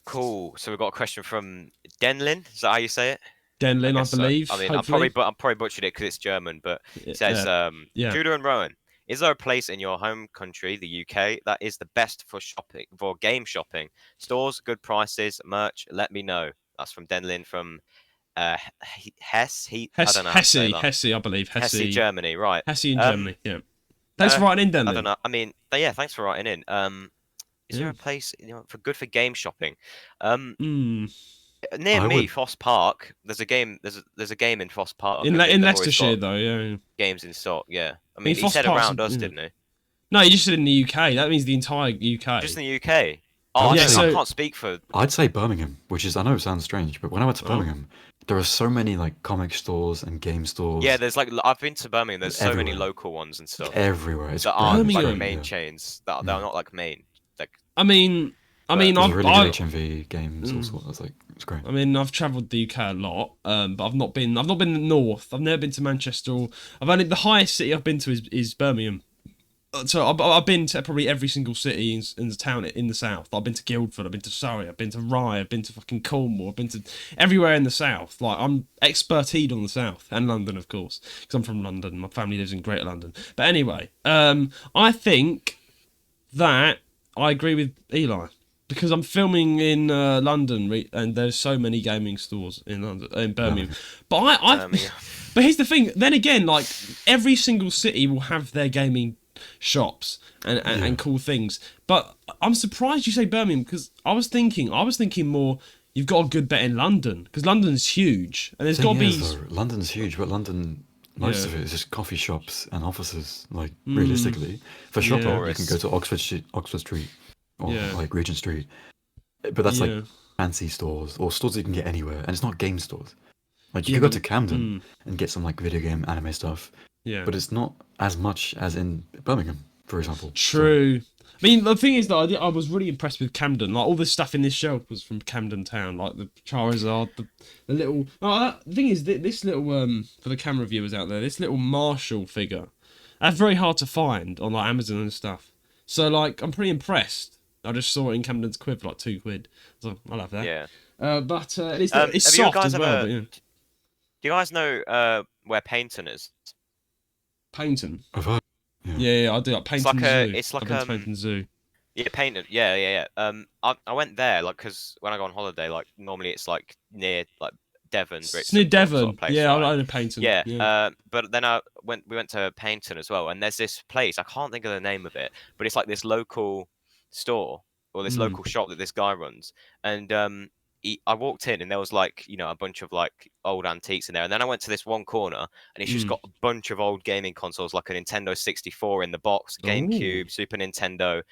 Cool. So we've got a question from Denlin. Is that how you say it? Denlin, I guess so. believe. I mean, hopefully. I'm probably butchered it because it's German, but it says, yeah. Judah and Rowan, is there a place in your home country, the UK, that is the best for game shopping? Stores, good prices, merch, let me know. That's from Denlin from Hesse. I don't know how to say that. Hesse, I believe. Hesse, Germany, right. Hesse in Germany, yeah. Thanks for writing in, Denlin. I don't know. I mean, yeah, thanks for writing in. Is there a place for game shopping? Near I me, would- Foss Park. There's a game. There's a game in Foss Park. In I think they've always Leicestershire, got though, yeah. games in stock. Yeah, I mean, he Foss said Park's around us, in- didn't he? No, you just said in the UK. That means the entire UK. Just in the UK. Oh, Yeah, I so- can't speak for. I'd say Birmingham, which is, I know it sounds strange, but when I went to Oh. Birmingham, there are so many like comic stores and game stores. Yeah, there's like I've been to Birmingham. There's so many Everywhere. local ones and stuff everywhere. It's that aren't brilliant. like Birmingham, main Yeah. chains. That they're not like main. Like I mean, But There's I've, really I, good HMV games. All sorts. I was like, it's great. I mean, I've travelled the UK a lot, but I've not been in the north. I've never been to Manchester. The highest city I've been to is Birmingham. So I've been to probably every single city in the town in the south. I've been to Guildford. I've been to Surrey. I've been to Rye. I've been to fucking Cornwall. I've been to everywhere in the south. Like I'm expertise on the south and London, of course, because I'm from London. My family lives in Greater London. But anyway, I think that I agree with Eli. Because I'm filming in London, and there's so many gaming stores in London, in Birmingham. But yeah. but here's the thing. Then again, like every single city will have their gaming shops and cool things. But I'm surprised you say Birmingham because I was thinking more. You've got a good bet in London because London's huge, and there's got to Thing be. is, though, London's huge, but London, most Yeah. of it is just coffee shops and offices. Like realistically, for shopping, Yeah. you can go to Oxford Street, or Yeah. like Regent Street. But that's Yeah. like fancy stores or stores you can get anywhere, and it's not game stores. Like you Yeah, could go but- to Camden and get some like video game anime stuff, Yeah. but it's not as much as in Birmingham, for example. True. I mean, the thing is that I was really impressed with Camden. Like all the stuff in this shelf was from Camden Town, like the Charizard, the little. The thing is, this little for the camera viewers out there, this little Marshall figure, that's very hard to find on like Amazon and stuff. So like, I'm pretty impressed. I just saw it in Camden's Quid for like £2. So I love that. Yeah. But it's Have you soft guys as well. ever- But, yeah. Do you guys know where Paynton is? Paynton. I've heard. Yeah, I do like Paynton Zoo. It's like I've been to Paynton Zoo. Yeah, Paynton. Yeah. I went there like because when I go on holiday, like normally it's like near like Devon. It's near Devon. Sort of place, Yeah, right? I know Paynton. Yeah. But then we went to Paynton as well, and there's this place I can't think of the name of it, but it's like this local store or this local shop that this guy runs, and I walked in and there was like a bunch of like old antiques in there, and then I went to this one corner and it's just got a bunch of old gaming consoles, like a Nintendo 64 in the box, GameCube, Super Nintendo,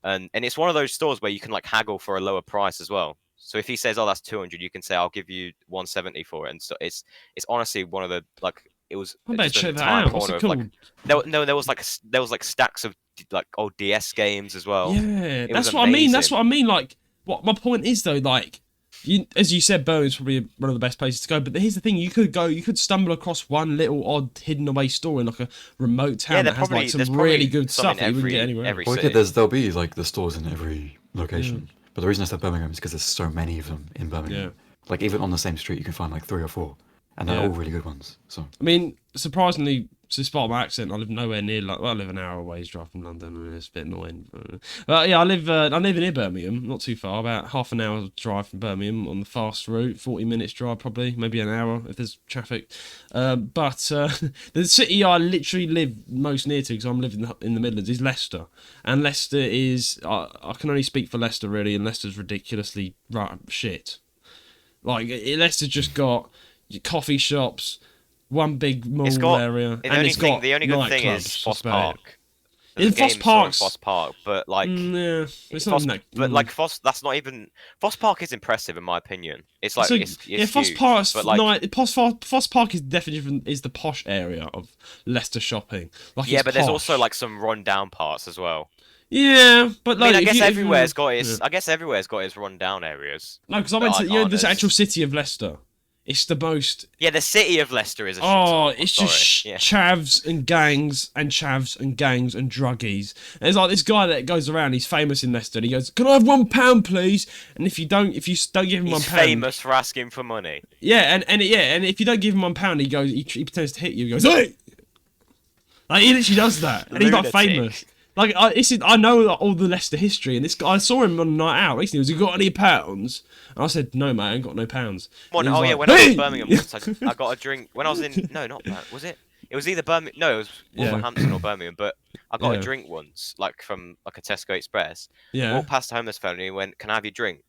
and it's one of those stores where you can like haggle for a lower price as well. So if he says, "Oh, that's 200," you can say, "I'll give you 170 for it." And so it's honestly one of the like it was. I better just an check that entire out. What's corner it of, called? like, there was like stacks of like old DS games as well. Yeah, that's was what I mean. That's amazing. what I mean. Like, what my point is though, like, as you said, Birmingham's probably one of the best places to go. But here's the thing: you could stumble across one little odd hidden away store in like a remote town that has like some really good stuff that you wouldn't get anywhere else. Well, yeah, there'll be like the stores in every location. But the reason I said Birmingham is because there's so many of them in Birmingham. Yeah. Like even on the same street, you can find like 3 or 4, and they're all really good ones. So I mean, surprisingly, despite my accent, I live nowhere near. Like, well, I live an hour away drive from London, and it's a bit annoying. But yeah, I live near Birmingham, not too far, about half an hour drive from Birmingham on the fast route, 40 minutes drive probably, maybe an hour if there's traffic. But the city I literally live most near to, because I'm living in the Midlands, is Leicester, and Leicester is I can only speak for Leicester really, and Leicester's ridiculously shit. Like Leicester's just got coffee shops, one big mall area, and it's got the only good thing is nightclubs, Foss that's about it. Park. In Foss Park's, Foss Park, but like yeah, it's Foss, not. but like Foss, that's not even Foss Park is impressive in my opinion. It's like it's Foss huge, Park's but like Foss Park is definitely is the posh area of Leicester shopping. Like yeah, it's but there's posh. also like some run down parts as well. Yeah, but like, I guess everywhere's got its. its. I guess everywhere's got its run down areas. No, because I went to this actual city of Leicester. It's the most. Yeah, the city of Leicester is a Oh, shithole. it's just chavs and gangs and chavs and gangs and druggies. And there's like this guy that goes around. He's famous in Leicester. And he goes, "Can I have £1, please?" And if you don't give him He's £1, famous for asking for money. yeah, and if you don't give him £1, he goes, he pretends to hit you. He goes, "Hey!" Like he literally does that, and he's like Lunatic. famous. Like I know all the Leicester history, and this guy, I saw him on a night out recently. He was, "You got any pounds?" And I said, "No, mate, I ain't got no pounds." When And he was like, when I was "Hey!" in Birmingham once, I got a drink. When I was in, no, not Birmingham, was it? It was either Birmingham, no, it was Wolverhampton or Birmingham. But I got a drink once, like from like a Tesco Express. Yeah. Walked past a homeless fella and he went, "Can I have your drink?"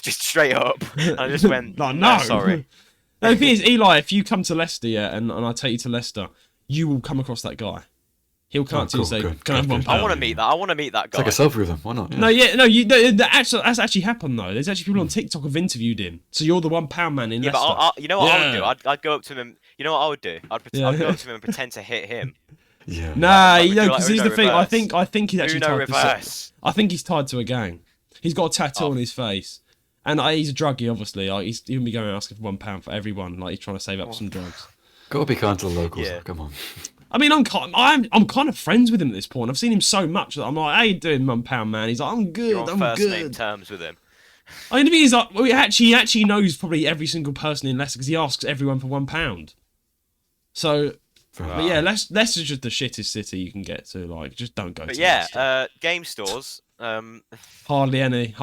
Just straight up. And I just went, Like, "No, no, sorry." No, the thing is, Eli, if you come to Leicester, and I take you to Leicester, you will come across that guy. He'll come up to you and say, good, "Can I have good, £1?" good. I want to meet that. I want to meet that guy. it's like a selfie with them. Why not? No, that's actually happened though. There's actually people on TikTok have interviewed him. So you're the £1 man in Yeah, Leicester. but you know what I would do? I'd go up to him. And, you know what I would do? I'd go up to him and pretend to hit him. Yeah. Nah, Like, we do, like, because here's the Uno thing. reverse. I think he's actually Uno tied reverse. I think he's tied to a gang. He's got a tattoo on his face, and he's a druggie, obviously. Like he'll be going asking for £1 for everyone. Like he's trying to save up some drugs. Gotta be kind to the locals. Yeah. Come on. I mean, I'm kind of friends with him at this point. I've seen him so much that I'm like, "How you doing, £1 man?" He's like, "I'm good. You're on I'm first name good." terms with him. I mean, the thing is, like, he actually knows probably every single person in Leicester because he asks everyone for £1. So, but yeah, Leicester's just the shittest city you can get to. Like, just don't go. But to yeah, Leicester. game stores. Hardly any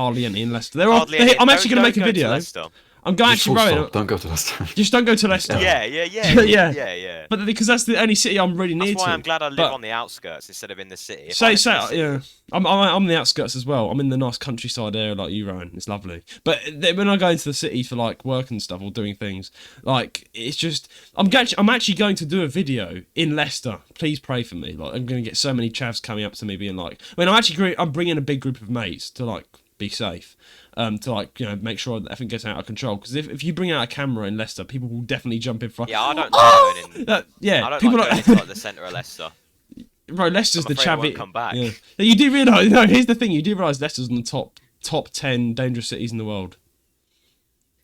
in Leicester. Hardly any- I'm actually going to don't make a go to video. Leicester. I'm going Just actually full wrote stop. it. Don't go to Leicester. Just don't go to Leicester. Yeah. But because that's the only city I'm really near That's why to. I'm glad I live But- on the outskirts instead of in the city. If I lived in the city- yeah. I'm on the outskirts as well. I'm in the nice countryside area like you, Roan. It's lovely. But when I go into the city for like work and stuff or doing things, like it's just I'm actually going to do a video in Leicester. Please pray for me. Like I'm going to get so many chavs coming up to me being like, I'm bringing a big group of mates to like be safe. To like make sure that everything gets out of control. Because if you bring out a camera in Leicester, people will definitely jump in front. Yeah, I don't like going in. Yeah, I don't people like going into like the centre of Leicester. bro, Leicester's I'm the afraid I won't chavvy. come back. Yeah. You do realise. No, here's the thing. You do realise Leicester's in the top 10 dangerous cities in the world.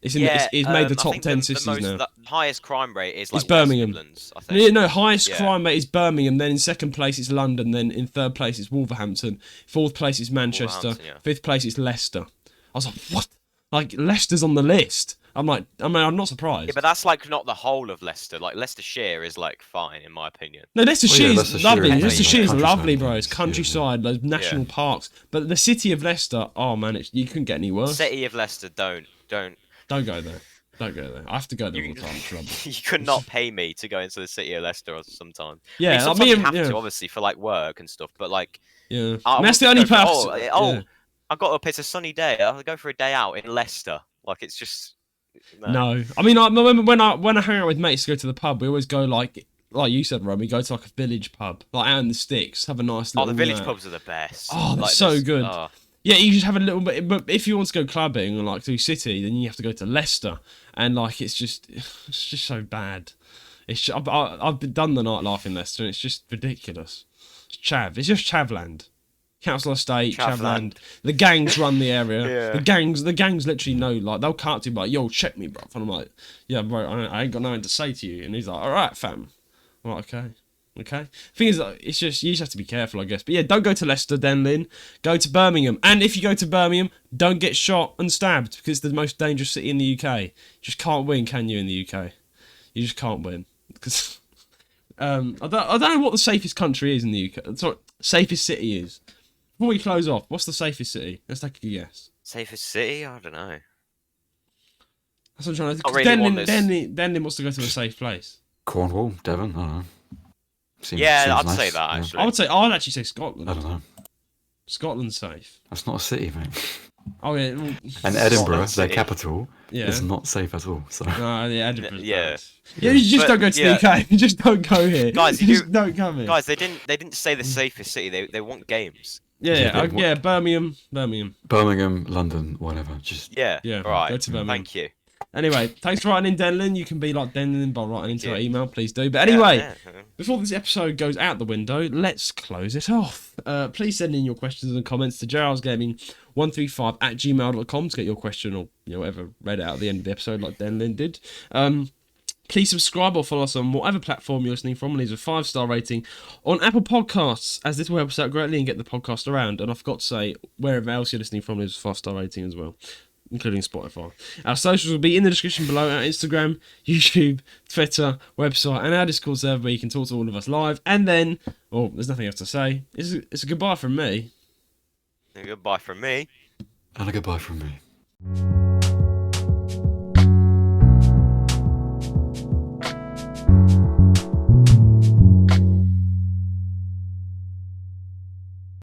It's made the I top think 10 the cities most, now. The highest crime rate is like It's Birmingham. West Midlands, I think. Yeah, no, highest Yeah. crime rate is Birmingham. Then in second place it's London. Then in third place it's Wolverhampton. Fourth place is Manchester. Wolverhampton, yeah. Fifth place is Leicester. I was like, what? Like Leicester's on the list. I'm like, I'm not surprised. Yeah, but that's like not the whole of Leicester. Like Leicestershire is like fine in my opinion. No, Leicestershire is Leicestershire lovely. is Leicestershire is countryside, lovely, bro. It's yeah. countryside, those national parks. But the city of Leicester, oh man, you couldn't get any worse. City of Leicester, don't. Don't go there. Don't go there. I have to go there all the time. It's rubbish. You could not pay me to go into the city of Leicester sometimes. Yeah, sometimes you have to, obviously, for like work and stuff. But like, yeah, I that's the want only to go purpose. for- Yeah. I got up. It's a sunny day. I'll go for a day out in Leicester. Like it's just. No, I mean, I remember when I hang out with mates to go to the pub, we always go like you said, Ron. We go to like a village pub, like out in the sticks, have a nice. Oh, Little, the village pubs are the best. Oh, they're like, so there's- good. oh. Yeah, you just have a little bit. But if you want to go clubbing or like do city, then you have to go to Leicester, and like it's just so bad. I've done the nightlife in Leicester, and it's just ridiculous. It's chav. It's just chavland. Council estate, chavland. The gangs run the area. Yeah. The gangs literally know. Like they'll come up to you like, "Yo, check me, bro." And I'm like, "Yeah, bro, I ain't got nothing to say to you." And he's like, "All right, fam." I'm like, okay. Thing is, it's just you just have to be careful, I guess. But yeah, don't go to Leicester, Denlin. Go to Birmingham, and if you go to Birmingham, don't get shot and stabbed because it's the most dangerous city in the UK. You just can't win, can you? In the UK, you just can't win because I don't know what the safest country is in the UK. Sorry, safest city is. Before we close off, what's the safest city? Let's take a guess. Safest city? I don't know. That's what I'm trying to. Not really one that's- Denlin wants to go to a safe place. Cornwall, Devon, I don't know. Seems I'd nice, say that yeah. actually. I'd actually say I Scotland. don't know. Scotland's safe. That's not a city, mate. Oh yeah. Well, And Edinburgh, their City. capital, Yeah. is not safe at all. So No, yeah, Edinburgh's Yeah. bad. Yeah, you just But, don't go to yeah. the UK. You just don't go here. Guys, you you just don't come here. Guys, they didn't say the safest city. They want games. Yeah, Birmingham. Birmingham, London, whatever. Just Yeah. Yeah, Right. go to Birmingham. Thank you. Anyway, thanks for writing in, Denlin. You can be like Denlin by writing into Yeah. our email. Please do. But anyway, Yeah. before this episode goes out the window, let's close it off. Please send in your questions and comments to jarlsgaming135@gmail.com to get your question or whatever read out at the end of the episode like Denlin did. Please subscribe or follow us on whatever platform you're listening from and leave a 5-star rating on Apple Podcasts, as this will help us out greatly and get the podcast around. And I forgot to say, wherever else you're listening from, leave a 5-star rating as well, including Spotify. Our socials will be in the description below: our Instagram, YouTube, Twitter, website, and our Discord server where you can talk to all of us live. And then, there's nothing else to say. It's a goodbye from me. Goodbye from me. and a goodbye from me.